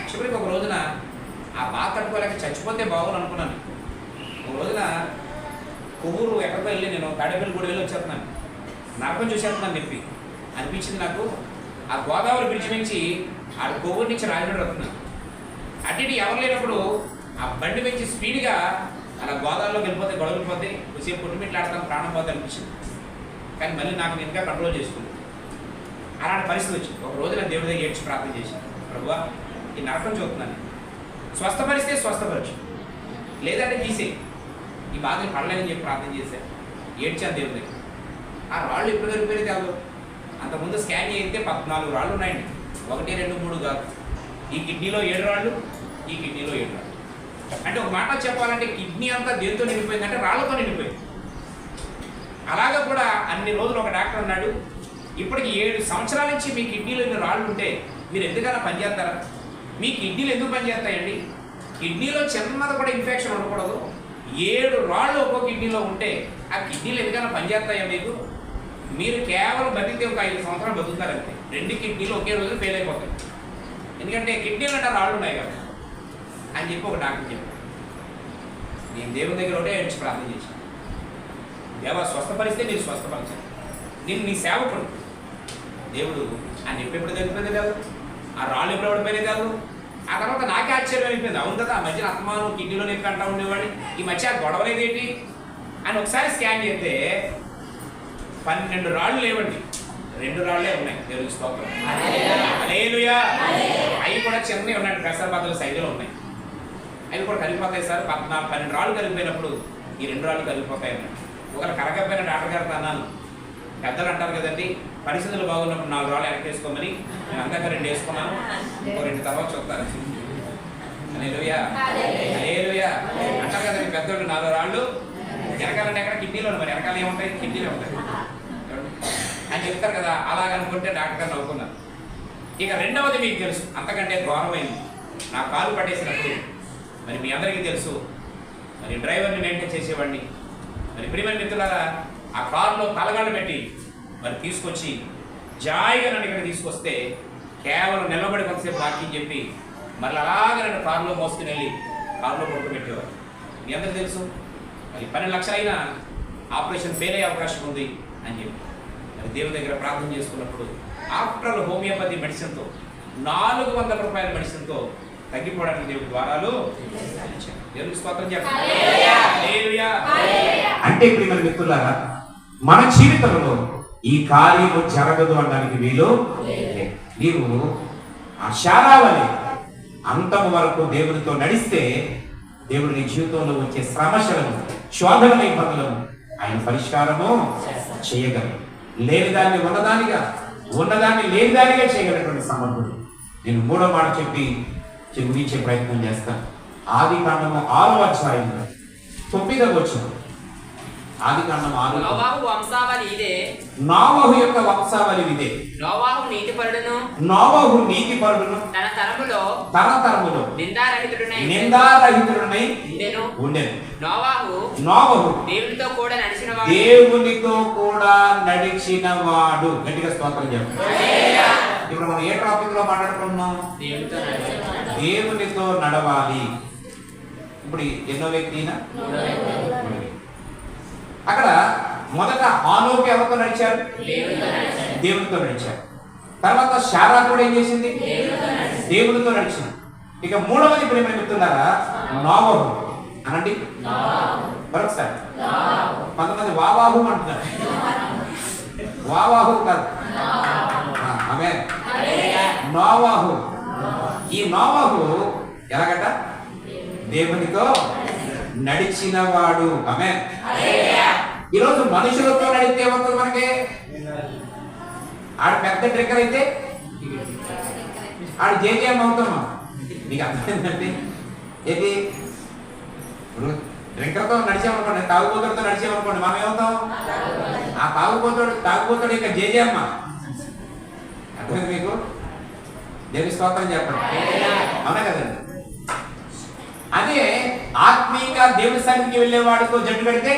చివరికి ఒక రోజున ఆ బాధ తట్టుకోలేక చచ్చిపోతే బాగుని అనుకున్నాను. ఒక రోజున కొవ్వూరు ఎక్కడికో వెళ్ళి నేను తాడేపల్లి గుడి వెళ్ళి వచ్చేస్తున్నాను, నరకం చూసేస్తున్నాను చెప్పి అనిపించింది నాకు. ఆ గోదావరి బ్రిడ్జ్ నుంచి ఆ కొవ్వూరు నుంచి రాజమండ్రి వస్తున్నాను. అటు ఇటు ఎవరు లేనప్పుడు ఆ బండి పెంచి స్పీడ్గా అలా గోదావరిలోకి వెళ్ళిపోతే గొడవలిపోతే కొద్దిసేపు పుట్టుమిట్లాడతాను, ప్రాణం పోతే అనిపించింది. కానీ మళ్ళీ నాకు నేనుగా కంట్రోల్ చేసుకున్నాను. అలాంటి పరిస్థితి వచ్చింది. ఒక రోజు నేను దేవుడి దగ్గర ఏడ్చి ప్రార్థన చేశాను, ప్రభువా ఈ నరకం చూస్తున్నాను, స్వస్థపరిస్తే స్వస్థపరచు, లేదంటే తీసే, ఈ బాధలు పడలేదని చెప్పి ప్రార్థన చేశాను. ఏడ్చాను దేవుడి దగ్గర. ఆ రాళ్ళు ఎప్పుడు కరిగిపోయినది కాదు. అంతకుముందు స్కాన్ చేయితే 14 రాళ్ళు ఉన్నాయండి, 1, 2, 3 కాదు. ఈ కిడ్నీలో 7 రాళ్ళు, ఈ కిడ్నీలో 7 రాళ్ళు. అంటే ఒక మాట చెప్పాలంటే కిడ్నీ అంతా దేంతో నిండిపోయిందంటే రాళ్లతో నిండిపోయింది. అలాగే కూడా అన్ని రోజులు ఒక డాక్టర్ అన్నాడు, ఇప్పటికి 7 సంవత్సరాల నుంచి మీ కిడ్నీలో ఇన్ని రాళ్ళు ఉంటే మీరు ఎందుకైనా పనిచేస్తారా? మీ కిడ్నీలు ఎందుకు పనిచేస్తాయండి? కిడ్నీలో చిన్నది కూడా ఇన్ఫెక్షన్ ఉండకూడదు. 7 రాళ్ళు ఒక్కో కిడ్నీలో ఉంటే ఆ కిడ్నీలు ఎందుకైనా పనిచేస్తాయా మీకు? మీరు కేవలం బతికితే ఒక 5 సంవత్సరాలు బతుకుతారంటే 2 కిడ్నీలు ఒకే రోజు ఫెయిల్ అయిపోతాయి. ఎందుకంటే కిడ్నీలు అంటే రాళ్ళు ఉన్నాయి కదా అని చెప్పి ఒక డాక్టర్ చెప్పాడు. నేను దేవుని దగ్గర ఒకటే ఏడ్చి ప్రార్థన చేశాను, దేవా స్వస్థపరిస్తే మీరు స్వస్థపరచాలి, నేను నీ సేవకుడు. దేవుడు ఆ నొప్పి ఎప్పుడు తగ్గిపోయింది కాదు, ఆ రాళ్ళు ఎప్పుడు పడిపోయినాయి కాదు. ఆ తర్వాత నాకే ఆశ్చర్యం అయిపోయింది, అవును కదా ఆ మధ్యన అత్తమాను కిడ్నీలో నొప్పి అంటా ఉండేవాడి, ఈ మధ్య గొడవలేదేంటి అని ఒకసారి స్కాన్ చేస్తే 12 రాళ్ళు లేవండి, 2 రాళ్లే ఉన్నాయి. దేవుడికి స్తోత్రం, హల్లెలూయా. అవి కూడా చిన్నవి ఉన్నాయి, పెసరబద్దల సైజులో ఉన్నాయి. అవి కూడా కలిగిపోతాయి సార్. 12 రాళ్ళు కలిగిపోయినప్పుడు ఈ 2 రాళ్ళు కలిగిపోతాయి అన్నాడు. ఒకరు కరగపోయిన డాక్టర్ గారితో అన్నాను, పెద్దలు అంటారు కదండి పరిస్థితులు బాగున్నప్పుడు 4 రాళ్ళు వెనక్కి వేసుకోమని. నేను అందాక 2 వేసుకున్నాను, ఇంకో 2 తర్వాత చూస్తాను. హల్లెలూయా, హల్లెలూయా అంటారు కదండి పెద్దోళ్ళు. 4 రాళ్ళు వెనకాలంటే ఎక్కడ కిడ్నీలో, మరి వెనకాల ఏముంటాయి? కిడ్నీలో ఉంటాయి అని చెప్తారు కదా. అలాగనుకుంటే డాక్టర్ గారు నవ్వుకున్నాను. ఇక రెండవది మీకు తెలుసు, అంతకంటే ఘోరమైంది. నా కాలు పట్టేసినప్పుడు మరి మీ అందరికీ తెలుసు, మరి డ్రైవర్ని మెయింటైన్ చేసేవాడిని. మరి ప్రియమైన మిత్రులారా, ఆ కారులో తలగాళ్ళు పెట్టి మరి తీసుకొచ్చి జాయిగా నన్ను ఇక్కడ తీసుకొస్తే కేవలం నిలబడి కొంతసేపు వాక్యం చెప్పి మళ్ళీ అలాగే నన్ను కారులో మోసుకుని వెళ్ళి కారులో పడుకోబెట్టేవారు. మీ అందరికీ తెలుసు, మరి 12 లక్షలు అయినా ఆపరేషన్ ఫెయిల్ అయ్యే అవకాశం ఉంది అని చెప్పి మరి దేవుని దగ్గర ప్రార్థన చేసుకున్నప్పుడు ఆఫ్టర్ హోమియోపతి మెడిసిన్తో 400 రూపాయల మెడిసిన్తో తగ్గిపోవడానికి దేవుడి ద్వారాలు దేవుడికి స్తోత్రం చెప్పండి. అంటే ప్రియమైన మిత్రులారా, మన జీవితంలో ఈ కార్యము జరగదు అనడానికి వీలు లేదు. నీవు ఆ శారావలి అంతం వరకు దేవునితో నడిస్తే దేవుడు నీ జీవితంలో వచ్చే సమస్యలను, శోధన ఇబ్బందులను ఆయన పరిష్కారము చేయగలరు. లేని దాన్ని ఉన్నదానిగా, ఉన్నదాన్ని లేని దానిగా చేయగలిగినటువంటి సమర్థుడు. నేను 3వ మాట చెప్పి ముగించే ప్రయత్నం చేస్తాను. ఆదికాండము 6వ అధ్యాయంలో 9వ వచనం. ఆదికాండము 6. నోవాహు వంశావళి ఇదే, నోవాహు యొక్క వంశావళి ఇదే. నోవాహు నీతిపరుడును, నోవాహు నీతిపరుడును, తన తరతరములో నిందారహితుడునై ఉండెను. నోవాహు దేవునితో కూడా నడిచినవాడు. గట్టిగా స్తోత్రం చెప్పండి. ఇప్పుడు మనం ఏ టాపిక్ లో మాట్లాడుకుంటున్నాం? దేవునితో నడవాలి. ఇప్పుడు ఎన్నో వ్యక్తినా? అక్కడ మొదట హానోకు ఎవరితో నడిచారు? దేవునితో నడిచారు. తర్వాత శారా కూడా ఏం చేసింది? దేవునితో నడిచింది. ఇక 3వది ప్రేమ చెప్తున్నారా? నోవాహు అనండి మరొకసారి. కొంతమంది వావాహు అంటున్నారు, వావాహు కాదు. ఆమె నోవాహు ఈ నోవహు ఎలాగట? దేవునితో నడిచిన వాడు. ఆమేన్. ఈరోజు మనుషులతో నడిస్తే ఏమవుతుంది మనకి? ఆడ పెద్ద ట్రిక్కర్ అయితే ఆడు జేజేం అవుతామా? మీకు అర్థమైందండి? ఏది ఇప్పుడు డ్రింకర్తో నడిచామనుకోండి, తాగుబోతుడితో నడిచామనుకోండి, మనం ఏమవుతాం? ఆ తాగుబోతుడు ఇక జేజేమ్మ. అర్థమైంది మీకు? దేవి స్తోత్రం చెప్పండి. అవునా కదండి? అదే ఆత్మీయంగా దేవుని సన్నిధికి వెళ్ళే వాడితో జట్టు పెడితే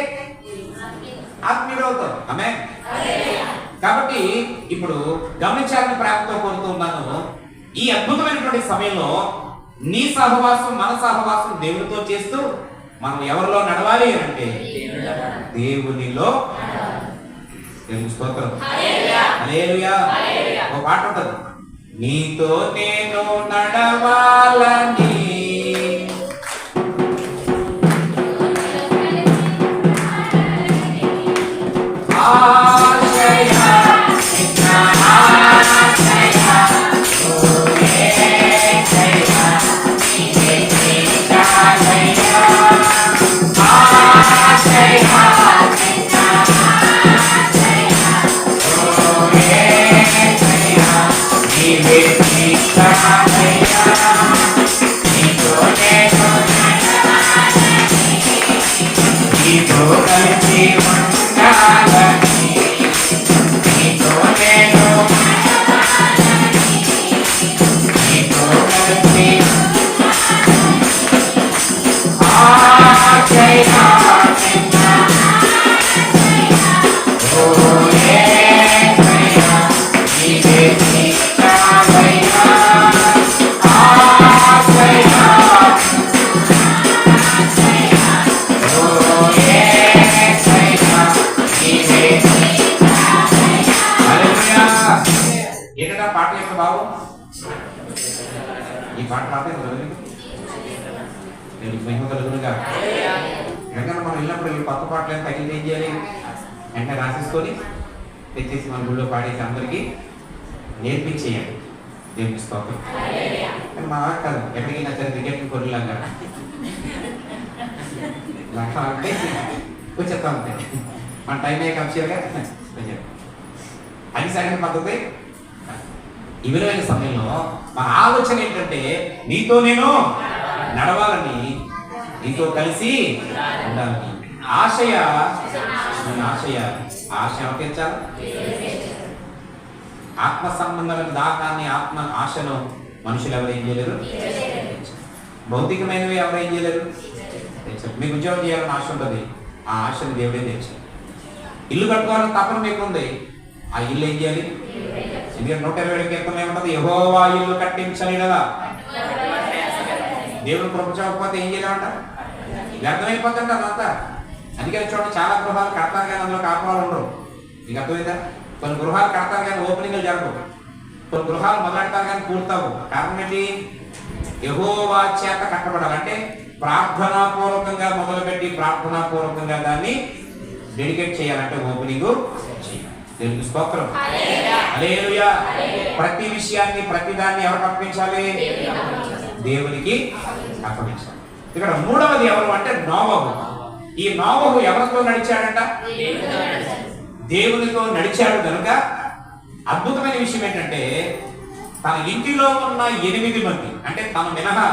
ఆత్మీయుడు అవుతాం. ఆమె. కాబట్టి ఇప్పుడు గమనించాలని ప్రేమతో కోరుతూ ఉన్నాను. ఈ అద్భుతమైనటువంటి సమయంలో నీ సహవాసం మన సహవాసం దేవునితో చేస్తూ మనం ఎవరిలో నడవాలి అంటే దేవునిలో. దేవుని స్తోత్రం. హల్లెలూయా. ఒక పాట ఉంటుంది, నీతో నేను నడవాలని రాసేసుకొని తెచ్చేసి మన గుళ్ళో పాడేసి అందరికీ నేర్పించేయండి. దేవుని స్తోత్రం. మా కాదు, ఎక్కడికి వెళ్ళినా సరే క్రికెట్ కొరలాగా వచ్చేస్తా ఉంటాయి. మన టైం అయ్యే కంప్యూటర్గా అది సరైన పద్ధతి. ఈ విలువైన సమయంలో మన ఆలోచన ఏంటంటే నీతో నేను నడవాలని, నీతో కలిసి ఉండాలని. ఆశయ తీర్చాలి. ఆత్మ సంబంధమైన దాహాన్ని, ఆత్మ ఆశను మనుషులు ఎవరు ఏం చేయలేరు. భౌతికమైనవి ఎవరు ఏం చేయలేరు. మీకు ఉద్యోగం చేయాలని ఆశ ఉంటుంది, ఆ ఆశను దేవుడే తెచ్చారు. ఇల్లు కట్టుకోవాలని తపన మీకుంది, ఆ ఇల్లు ఏం చేయాలి? ఎందుకంటే 120 కీర్తనలు ఏముంటుంది? యెహోవా ఇల్లు కట్టించని కదా. దేవుడు కృప చూపకపోతే ఏం చేయలేమంట? వ్యర్థమైపోతుంది అదంతా. అందుకని చూడండి, చాలా గృహాలు కడతారు కానీ అందులో కాపురాలు ఉండరు. మీకు అర్థమైందా? కొన్ని గృహాలు కడతారు కానీ ఓపెనింగ్లు జరగవు, కొన్ని గృహాలు మొదలెడతారు కానీ పూర్తవు. కారణం ఏంటి? యెహోవా చేత కట్టబడాలి. అంటే ప్రార్థనాపూర్వకంగా మొదలుపెట్టి ప్రార్థనాపూర్వకంగా దాన్ని డెడికేట్ చేయాలంటే ఓపెనింగ్ చేయాలి. దేవునికి స్తోత్రం. హల్లెలూయా. ప్రతి విషయాన్ని, ప్రతిదాన్ని ఎవరికి అర్పించాలి? దేవునికి అర్పించాలి. ఇక్కడ మూడవది ఎవరు అంటే నోవహు. ఈ నోవహు ఎవరితో నడిచాడంట? దేవునితో నడిచాడు కనుక అద్భుతమైన విషయం ఏంటంటే తన ఇంటిలో ఉన్న 8 మంది, అంటే తను మినహా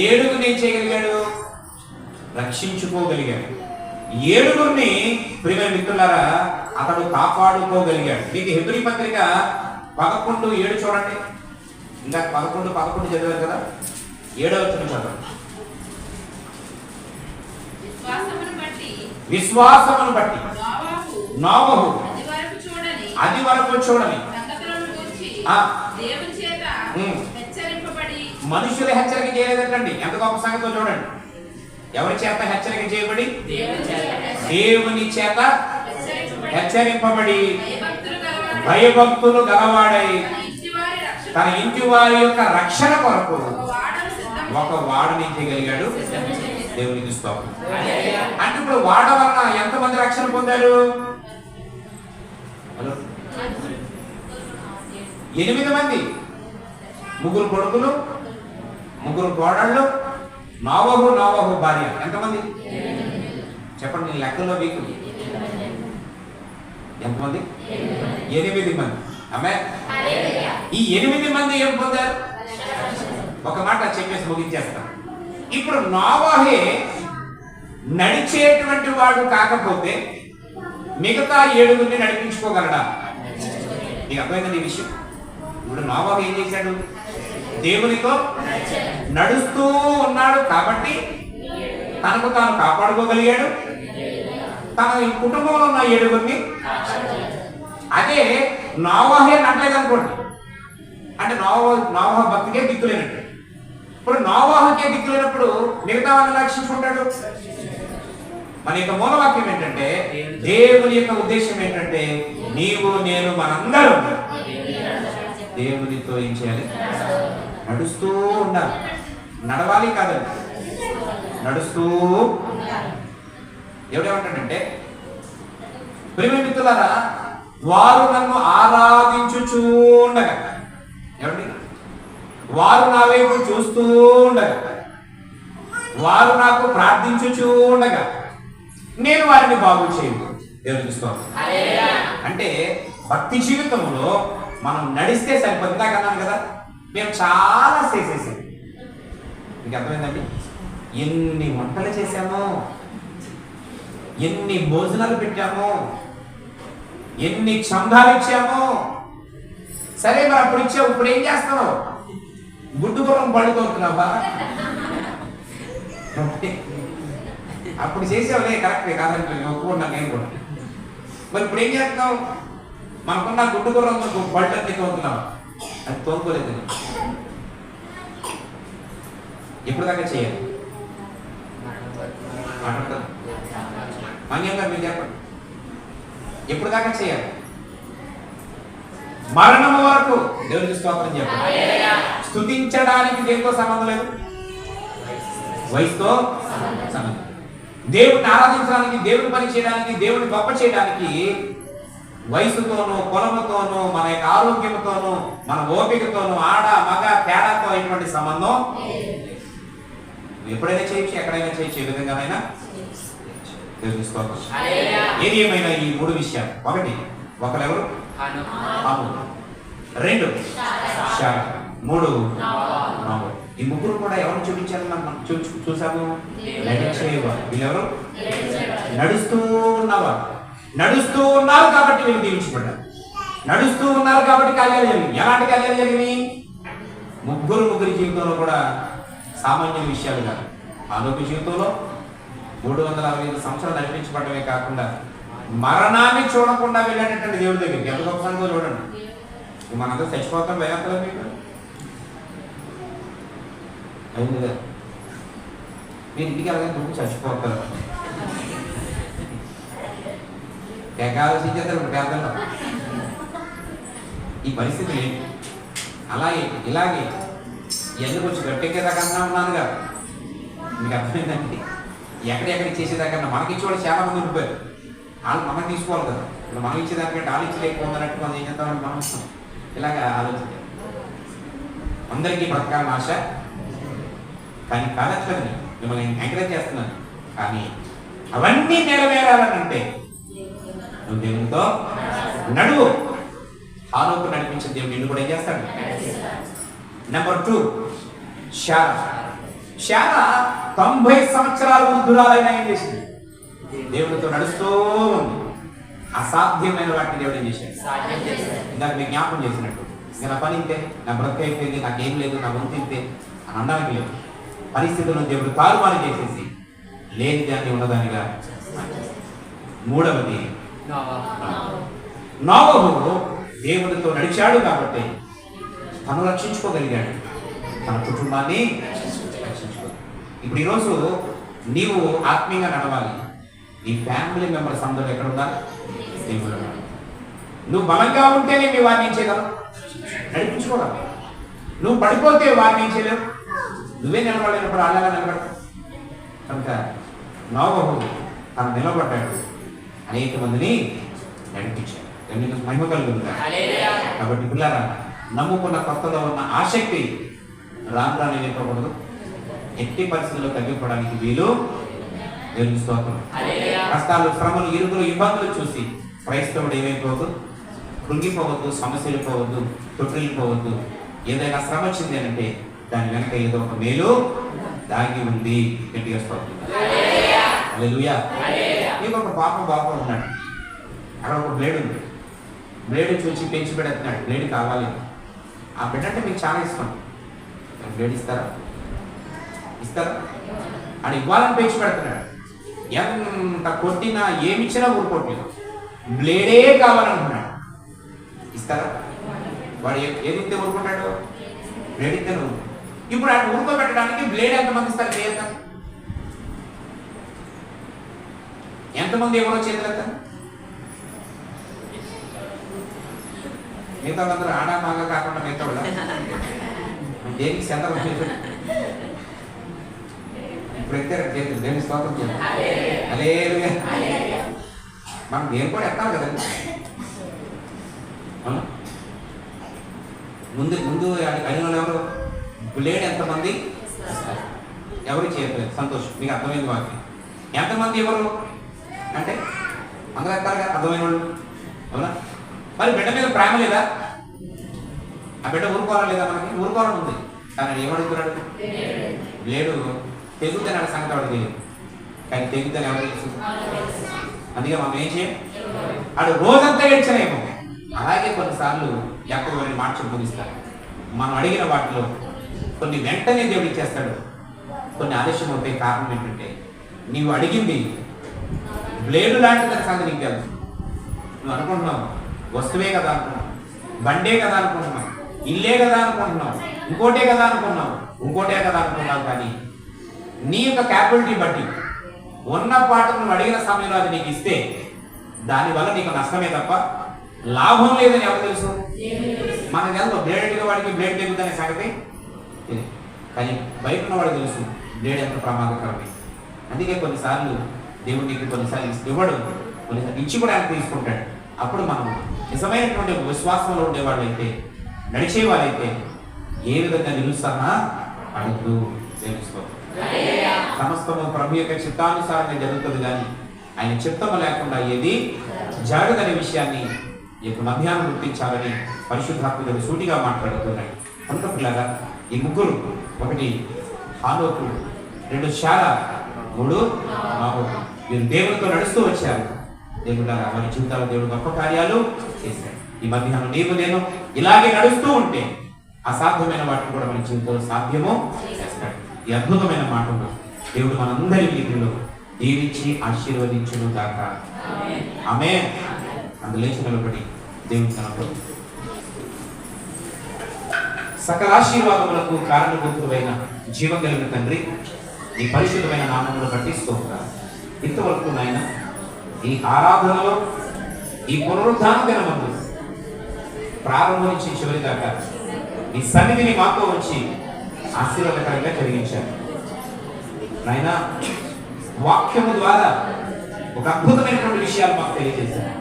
7 ఏం చేయగలిగాడు? రక్షించుకోగలిగాడు. 7 ప్రియమైన మిత్రులారా అతడు కాపాడుకోగలిగాడు. మీకు హెబ్రీ పత్రిక 11:7 చూడండి. ఇంకా 11 చదివారు కదా, 7వ వచనం చదవండి. విశ్వాసమును బట్టి నోవహు అది వరకు చూడని మనుషులు హెచ్చరిక చేయలేదంటండి. ఎంత గొప్ప సంగతో చూడండి. ఎవరి చేత హెచ్చరిక చేయబడి? దేవుని చేత హెచ్చరింపబడి భయభక్తులు గలవాడై తన ఇంటి వారి యొక్క రక్షణ కొరకు ఒక వాడని చేయగలిగాడు. దేవునికి స్తోత్రం. అంటే ఇప్పుడు వాడ వలన ఎంతమంది రక్షణ పొందారు? 8 మంది. ముగ్గురు కొడుకులు, ముగ్గురు కోడళ్ళు, నోవహు భార్య. ఎంతమంది చెప్పండి లెక్కల్లో మీకు? ఎంతమంది? 8 మంది. ఆమె ఈ 8 మంది ఏం పొందారు? ఒక మాట చెప్పేసి ముగించేస్తాం. ఇప్పుడు నోవహే నడిచేటువంటి వాడు కాకపోతే మిగతా 7 నడిపించుకోగలడా? నీకు అర్థమైందండి ఈ విషయం? ఇప్పుడు నోవహు ఏం చేశాడు? దేవునితో నడుస్తూ ఉన్నాడు కాబట్టి తనకు తాను కాపాడుకోగలిగాడు, తన కుటుంబంలో ఉన్న 7 అదే నోవహే నడలేదనుకోండి, అంటే నోవహు భక్తికే దిక్కులేనట్టు. ఇప్పుడు నోవహుకే దిక్కులేనప్పుడు మిగతా వాళ్ళని రక్షించుకుంటాడు. మన యొక్క మూలవాక్యం ఏంటంటే, దేవుని యొక్క ఉద్దేశం ఏంటంటే, నీవు నేను మనందరం దేవునితో ఏం చేయాలి? నడుస్తూ ఉండాలి. నడవాలి కాదండి, నడుస్తూ. ఎవడేమంటాడంటే, ప్రియమైన మిత్రులారా, వారు నన్ను ఆరాధించుచూ ఉండగా, ఏమండి, వారు నా వైపు చూస్తూ ఉండగా, వారు నాకు ప్రార్థించుచూ ఉండగా నేను వారిని బాగు చేయను. దేవునికి స్తోత్రం. అంటే భక్తి జీవితంలో మనం నడిస్తే సరిపోతుంది. ఇందాక అన్నాను కదా, మేము చాలా చేసేసాం. మీకు అర్థమైందండి? ఎన్ని వంటలు చేశామో, ఎన్ని భోజనాలు పెట్టామో, ఎన్ని చందాలు ఇచ్చామో. సరే మరి అప్పుడు ఇచ్చావు, ఇప్పుడు ఏం చేస్తున్నావు? గుడ్డు గుర్రం పడుతోతున్నావా? అప్పుడు చేసావులే, కరెక్టే కాదంటే ఒప్పుకున్నాను నేను కూడా. మరి ఇప్పుడు ఏం చేస్తున్నావు? మనకున్న గుడ్డు గుర్రం బళ్ళు అన్ని తోతున్నావా? అది తోలుకోలేదు. ఎప్పుడు దాకా చేయాలి? మాన్యంగా మీరు చెప్పండి, ఎప్పుడు దాకా చేయాలి? మరణం వరకు. దేవునికి స్తోత్రం చెప్పండి. స్తుతించడానికి దేనితో సంబంధం లేదు, వయసుతో సంబంధం. దేవుడిని ఆరాధించడానికి, దేవుని పని చేయడానికి, దేవుని గొప్ప చేయడానికి వయసుతోనూ, కులముతోనూ, మన యొక్క ఆరోగ్యంతోనూ, మన ఓపికతోనూ, ఆడ మగ తేడాతో అయినటువంటి సంబంధం ఎప్పుడైనా చేయొచ్చు, ఎక్కడైనా చేయొచ్చు, ఏ విధంగానైనా. ఏది ఏమైనా ఈ 3 విషయాలు. 1 ఒకరెవరు? హను. 2 శారా. 3 నోవహు. ఈ ముగ్గురు కూడా ఎవరు చూపించారు? మనం చూసాము, నడిచేవారు. వీళ్ళెవరు? నడుస్తూ ఉన్నవారు. నడుస్తూ ఉన్నారు కాబట్టి వీళ్ళు దీవించబడ్డారు. నడుస్తూ ఉన్నారు కాబట్టి కార్యాలు జరిగింది. ఎలాంటి కార్యాలు జరిగినాయి? ముగ్గురు జీవితంలో కూడా సామాన్య విషయాలు కాదు. ఆలోక జీవితంలో 365 సంవత్సరాలు నడిపించబడమే కాకుండా మరణాన్ని చూడకుండా వెళ్ళేటటువంటి దేవుడి దగ్గరికి ఎంత గొప్ప సంగతో చూడండి. మనంతా చచ్చిపోతాం వేగంతలో మీకు అయింది కదా. మీరు ఇంటికి వెళ్ళగానే దుఃఖం చచ్చిపోతారు. తెగ ఆలోచించేస్తారు పేదల్లో. ఈ పరిస్థితి ఏంటి? అలాగే ఇలాగే ఎందుకు వచ్చి గట్టెక్కేదాకా ఉన్నాను కదా. మీకు అర్థమైందండి? ఎక్కడెక్కడికి చేసేదాకా మనకి ఇచ్చేవాళ్ళు చాలా మంది ఉండిపోయారు. వాళ్ళు మనం తీసుకోవాలి కదా. ఇప్పుడు మనం ఇచ్చేదానికంటే వాళ్ళు ఇచ్చలేకపోతున్నట్టు మనం ఏం చేద్దామని మనం ఇస్తాం. ఇలాగా ఆలోచించాలి. అందరికీ బ్రతకాలని ఆశ, కానీ కాదట్లని మిమ్మల్ని ఎంకరేజ్ చేస్తున్నాను. కానీ అవన్నీ నెరవేరాలనంటే నువ్వు దేవునితో నడువు. హానోకు నడిపించిన దేవుడు నిన్ను కూడా ఏం చేస్తాడు? నెంబర్ 2 శారా. శారా 90 సంవత్సరాల వృద్ధురాలైన ఏం చేసింది? దేవుడితో నడుస్తూ ఉంది. అసాధ్యమైన వాటిని దేవుడు ఏం చేశాడు? ఇందాక మీకు జ్ఞాపకం చేసినట్టు, నా పని ఇంతే, నా బ్రతక అయిపోయింది, నాకేం లేదు, నా వంతు ఇంతే అని అనడానికి లేదు. పరిస్థితులను దేవుడు తారుమారు చేసేసి లేని దాన్ని ఉన్నదానిగా. 3వది నోవహు దేవుడితో నడిచాడు కాబట్టి తను రక్షించుకోగలిగాడు, తన కుటుంబాన్ని రక్షించుకోగలిగాడు. ఇప్పుడు ఈరోజు నీవు ఆత్మీయంగా నడవాలి. నీ ఫ్యామిలీ మెంబర్స్ అందరూ ఎక్కడ ఉండాలి? దేవుడు. నువ్వు బలంగా ఉంటేనే మీ వారిని ఏం చేయగలవు? నడిపించుకోగలవు. నువ్వు పడిపోతే వారిని ఏం చేయలేవు. నువ్వే నిలబడలేనప్పుడు అలాగా నిలబడతావు. కనుక నోవహు తను నిలబడ్డాడు, అనేక మందిని నడిపించాడు. మహిమ కలుగుతుంది. కాబట్టి పిల్లరా, నమ్ముకున్న కొత్తలో ఉన్న ఆసక్తి రాను రాను ఏమైపోకూడదు, ఎట్టి పరిస్థితుల్లో తగ్గిపోవడానికి వీలు. దేవుని స్తోత్రం. కష్టాలు, శ్రమలు, ఇరుకులు, ఇబ్బందులు చూసి క్రైస్తవుడు ఏమైపోవద్దు, కృంగిపోవద్దు, సమస్యలు పోవద్దు, తొట్టిల్లిపోవద్దు. ఏదైనా శ్రమ వచ్చింది అంటే దాని వెనక ఏదో ఒక మేలు దాగి ఉంది. గట్టిగా స్తోత్రం. హల్లెలూయా. నీకు ఒక బాబు ఉన్నాడు, అక్కడ ఒక బ్లేడ్ ఉంది. బ్లేడ్ చూసి పెంచి పెడుతున్నాడు, బ్లేడ్ కావాలి. ఆ బిడ్డ అంటే మీకు చాలా ఇష్టం. బ్లేడ్ ఇస్తారా? అని ఇవ్వాలని పెంచి పెడుతున్నాడు. ఎంత కొట్టినా ఏమిచ్చినా ఊరుకోవట్లేదు, బ్లేడే కావాలనుకున్నాడు. ఇస్తారా? వాడు ఏదిస్తే ఊరుకుంటాడు? బ్లేడ్ ఇస్తే నువ్వు. ఇప్పుడు ఆయన ఊరుకోబెట్టడానికి బ్లేడ్ ఎంతమంది ఇస్తారు? చేయొద్దా? ఎంతమంది ఎవరో చేతులెత్తా? మిగతా వాళ్ళందరూ ఆడా బాగా కాకుండా మిగతా వాళ్ళ దేనికి సెంటర్ ఇప్పుడు ఎత్తారు చేతులు. దేనికి స్తోత్రం చేయాలి. హల్లెలూయా. మనం దేని కూడా ఎత్తాలి కదండి. ముందు ముందు అడిగిన వాళ్ళు ఎవరు? బ్లేడ్ ఎంతమంది? ఎవరు చేయట్లేదు. సంతోషం, మీకు అర్థమైంది. వాకి ఎంతమంది ఎవరు అంటే అందరూ ఎత్తారు కదా, అర్థమైన వాళ్ళు. అవునా? మరి బిడ్డ మీద ప్రేమ లేదా? ఆ బిడ్డ ఊరుకోవాలి లేదా? మనకి ఊరుకోవాలని ఉంది, కానీ ఏమడుగుతున్నాడు? బ్లేడు తెగుతాను అనే సంగతి వాడు తెలియదు, కానీ తెగుతాను ఎవరు తెలుసు? అందుకే మనం ఏం చేయం? ఆడు రోజంతా ఏడ్చలేమో. అలాగే కొన్నిసార్లు యాకోబు వారి మాట ముగిస్తారు. మనం అడిగిన వాటిలో కొన్ని వెంటనే దేవుడు ఇచ్చేస్తాడు, కొన్ని ఆలస్యం అవుతాయి. కారణం ఏంటంటే నీవు అడిగింది బ్లేడు లాంటిదని సంగతి నీకు తెలుసు. నువ్వు అనుకుంటున్నావు వస్తువే కదా అనుకున్నావు, బండే కదా అనుకుంటున్నావు, ఇల్లే కదా అనుకుంటున్నావు, ఇంకోటే కదా అనుకున్నావు. కానీ నీ యొక్క క్యాపబిలిటీ బట్టి ఉన్న పాటను నువ్వు అడిగిన సమయంలో అది నీకు ఇస్తే దానివల్ల నీకు నష్టమే తప్ప లాభం లేదని ఎవరు తెలుసు? మనకు తెలుసు బ్లేడ్ వాడికి బ్లేడ్ తెగుతుందనే సంగతి, కానీ బయట ఉన్నవాడు తెలుసు బ్లేడ్ ఎంత ప్రమాదకరమే. అందుకే కొన్నిసార్లు దేవుడు నీకు కొన్నిసార్లు ఇవ్వడు, కొన్నిసార్లు ఇచ్చి కూడా ఆయన తీసుకుంటాడు. అప్పుడు మనం నిజమైనటువంటి విశ్వాసంలో ఉండేవాళ్ళు అయితే, నడిచేవాళ్ళైతే ఏ విధంగా నిలుస్తానా అడుగుతూ తెలుసుకో. సమస్తము ప్రభు యొక్క చిత్తానుసారంగా జరుగుతుంది, కానీ ఆయన చిత్తము లేకుండా ఏది జరగదనే విషయాన్ని ఇప్పుడు మధ్యాహ్నం గుర్తించాలని పరిశుద్ధాత్ముడు సూటిగా మాట్లాడుతున్నాడు. కనుక పిల్లగా ఈ ముగ్గురు, ఒకటి హానోకు, 2 శారా, 3 నాహోరు, వీరు దేవునితో నడుస్తూ వచ్చారు. దేవుడు వారి జీవితాలు దేవుడు గొప్ప కార్యాలు చేశాడు. ఈ మధ్యాహ్నం నీవు నేను ఇలాగే నడుస్తూ ఉంటే అసాధ్యమైన వాటిని కూడా మన జీవితంలో సాధ్యము చేస్తాడు. ఈ అద్భుతమైన మాటలు దేవుడు మనందరి వీధిలో దీవించి ఆశీర్వదించును గాక. ఆమేన్. అందులేచి నిలబడి దేవుని కనపడు. సకల ఆశీర్వాదములకు కారణభూతుడైన జీవం కలిగిన తండ్రి, ఈ పరిశుద్ధమైన నామమును బట్టి స్తోత్రాలు. ఇంతవరకు నాయన ఈ ఆరాధనలో, ఈ పునరుద్ధాన దినమందు ప్రారంభం నుంచి చివరి దాకా ఈ సన్నిధిని మాతో వచ్చి ఆశీర్వాదకరంగా జరిగించారు నాయన. వాక్యము ద్వారా ఒక అద్భుతమైనటువంటి విషయాలు మాకు తెలియజేశారు.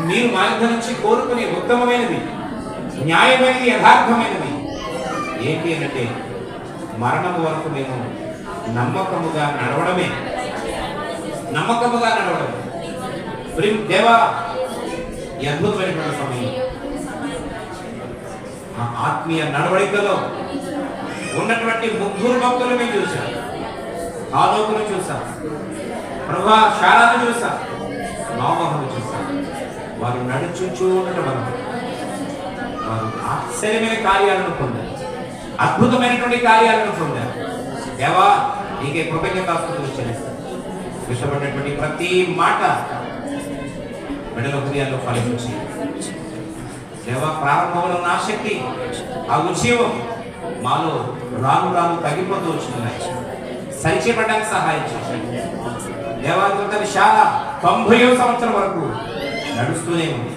మీరు మా యొక్క నుంచి కోరుకునే ఉత్తమమైనది, న్యాయమైనది, యథార్థమైనది ఏంటి అంటే మరణము వరకు మేము నమ్మకముగా నడవడమే. దేవా, ఈ అద్భుతమైనటువంటి సమయం ఆత్మీయ నడవడికలో ఉన్నటువంటి ముగ్గురు భక్తులు మేము చూసాం. హానోకును చూసాం, ప్రభా శారాను చూసాం, నోవహును చూసాం. వారు నడుచుచూ ఉండటం వల్ల వారు ఆశ్చర్యమైన కార్యాలను పొందారు, అద్భుతమైనటువంటి కార్యాలను పొందారు. దేవా, నీకే కృతజ్ఞతాస్తుతులు చెల్లిస్తాను. ఇష్టపడినటువంటి ప్రతి మాట బిడ్డల హృదయాల్లో ఫలించి దేవా, ప్రారంభంలో ఉన్న ఆసక్తి, ఆ ఉద్యమం మాలో రాను రాను తగ్గిపోతూ వచ్చినాయి. సరిచేయబడడానికి సహాయం చేయండి దేవా. శాల 90వ సంవత్సరం వరకు నడుస్తూనే ఉంది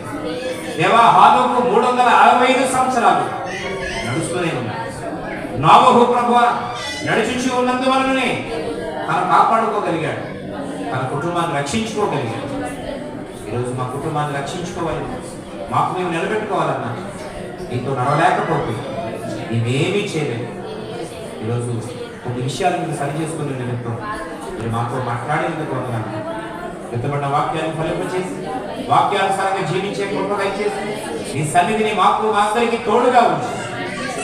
దేవా. హానోకు 365 సంవత్సరాలు నడుస్తూనే ఉన్నాయి. నోవహు ప్రభువా నడిచి ఉన్నందువలననే తను కాపాడుకోగలిగాడు, తన కుటుంబాన్ని రక్షించుకోగలిగాడు. ఈరోజు మా కుటుంబాన్ని రక్షించుకోవాలి, మాకు మేము నిలబెట్టుకోవాలన్నా నీతో నడవలేకపోతే నేనేమీ చేయలేదు. ఈరోజు కొన్ని విషయాలు మీరు సరి చేసుకుని నిమిత్తం మీరు మాతో మాట్లాడేందుకు వందనాలు. ఎత్తబడిన వాక్యాన్ని ఫలింపచేసి వాక్యానుసారంగా జీవించే కృప దయచేసి నీ సన్నిధిని మాకు మా అందరికీ తోడుగా ఉంచి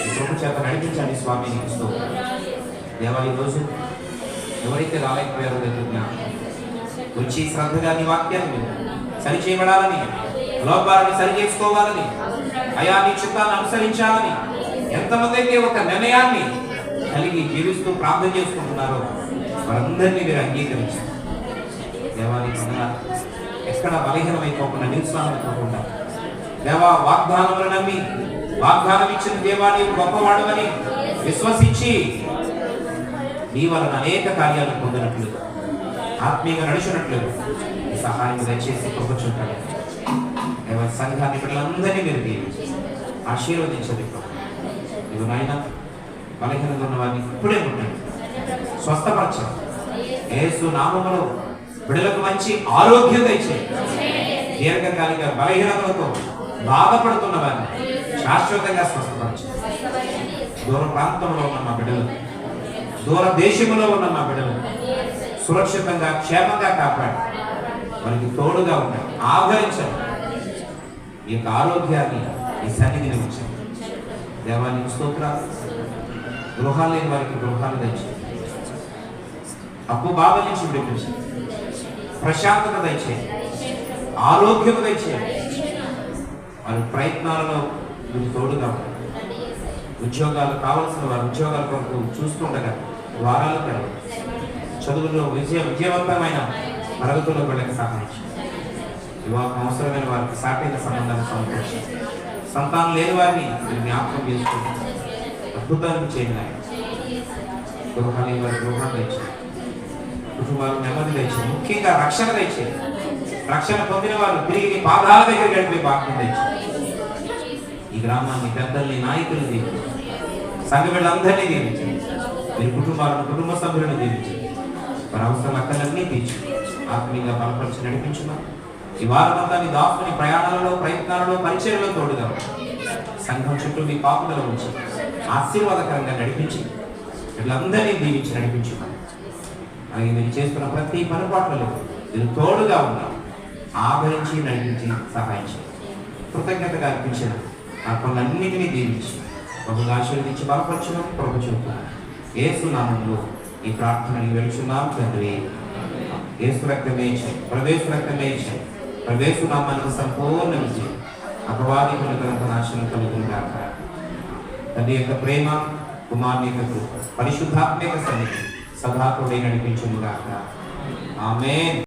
ఈ కృప చేత నడిపించండి స్వామి. నీకు స్తోత్రం దేవా. ఈరోజు ఎవరైతే రాలేకపోయారో దగ్గర వచ్చి శ్రద్ధగా నీ వాక్యాన్ని సరి చేయబడాలని, లోపాలని సరి చేసుకోవాలని, అయా నీ చిత్తాన్ని అనుసరించాలని ఎంతమంది అయితే ఒక నిర్ణయాన్ని కలిగి జీవిస్తూ ప్రార్థన చేసుకుంటున్నారో వారందరినీ మీరు అంగీకరించారు దేవానికి ఎక్కడ బలహీనమైపోకుండా నిరుత్సాహమైపోకుండా దేవా వాగ్దానములు నమ్మి వాగ్దానం ఇచ్చిన దేవాన్ని గొప్పవాడు అని విశ్వసించి నీ వలన అనేక కార్యాలు పొందినట్లు ఆత్మీయంగా నడిచినట్లు సహాయం దయచేసి కృపచుంటాడు. దేవ సంఘాన్ని పిల్లలందరినీ మీరు దీవించి ఆశీర్వదించండి. ఇది నాయన బలహీనంగా ఉన్న వారిని ఇప్పుడే ఉండండి, స్వస్థపరచండి. యేసు నామములో బిడ్డలకు మంచి ఆరోగ్యం దయచేయండి. దీర్ఘకాలిక బలహీనతలతో బాధపడుతున్న వారిని శాశ్వతంగా స్వస్థపరచండి. దూర ప్రాంతంలో ఉన్న మా బిడ్డలు, దూర దేశంలో ఉన్న మా బిడ్డలు సురక్షితంగా క్షేమంగా కాపాడి వారికి తోడుగా ఉండండి, ఆదరించండి. ఈ యొక్క ఆరోగ్యాన్ని ఈ సన్నిధిని ఉంచండి. దేవానికి స్తోత్రాలు. గృహాలు లేని వారికి గృహాలు దయచేయండి. అప్పు బాధ నుంచి విడిపించండి. ప్రశాంతత దయచేయండి, ఆరోగ్యం దయచేయండి. వారి ప్రయత్నాలలో మీరు తోడుగా ఉండండి. ఉద్యోగాలు కావలసిన వారి ఉద్యోగాల కొరకు చూస్తుండగా వారాలు కలవు. చదువులో విజయవంతమైన తరగతుల్లో వెళ్ళక సహాయించండి. వివాహం అవసరమైన వారికి సాటైన సంబంధాన్ని సమకూర్చండి. సంతానం లేని వారిని మీరు జ్ఞాపకం చేసుకుంటే అద్భుతాలను చేయండి. గృహాలు వారి గృహాలు దయచేయండి. కుటుంబాలు నెమ్మది దయచేయండి. ముఖ్యంగా రక్షణ దయచేయండి. రక్షణ పొందిన వారు తిరిగి నీ పాదాల దగ్గర గడిపే భాగ్యం దయచేయండి. ఈ గ్రామాన్ని పెద్దల్ని నాయకులు దీవించండి. సంఘ బిడ్డలందరినీ దీవించండి. మీరు కుటుంబాలను కుటుంబ సభ్యులను దీవించండి. వారి అవసరాల అక్కలన్నీ తీర్చండి. ఆత్మీయంగా బలపరిచి నడిపించున్నాం. ఈ వారమంతా నీ దాసుని ప్రయాణాలలో, ప్రయత్నాలలో, పరిచర్యలో తోడుగా సంఘం చుట్టూ మీ పాపుదల ఉంచి ఆశీర్వాదకరంగా నడిపించి వీళ్ళందరినీ దీవించి నడిపించున్నాం. అలాగే మీరు చేస్తున్న ప్రతి పనిపాట్లలో మీరు తోడుగా ఉన్నాం. ఆదరించి నడిపించి సహాయించి కృతజ్ఞతగా అర్పించిన ఆ పనులన్నింటినీ దీవించి బహుగా ఆశీర్వదించి బలపరచడం కృప చూపుతున్నాం. యేసు నామములో ఈ ప్రార్థనని వెలుచున్నాం తండ్రి. యేసు రక్తమే ఇచ్చాయి, ప్రవేశ రక్తమే ఇచ్చాయి. ప్రవేశ నామానికి సంపూర్ణ విజయం, అపవాదికులకు నాశనం కలుగుతుందా. తండ్రి యొక్క ప్రేమ, కుమారుని యొక్క కృప, పరిశుద్ధాత్మ యొక్క సన్నిధి సదాకుడై నడిపించుగాక. ఆమేన్.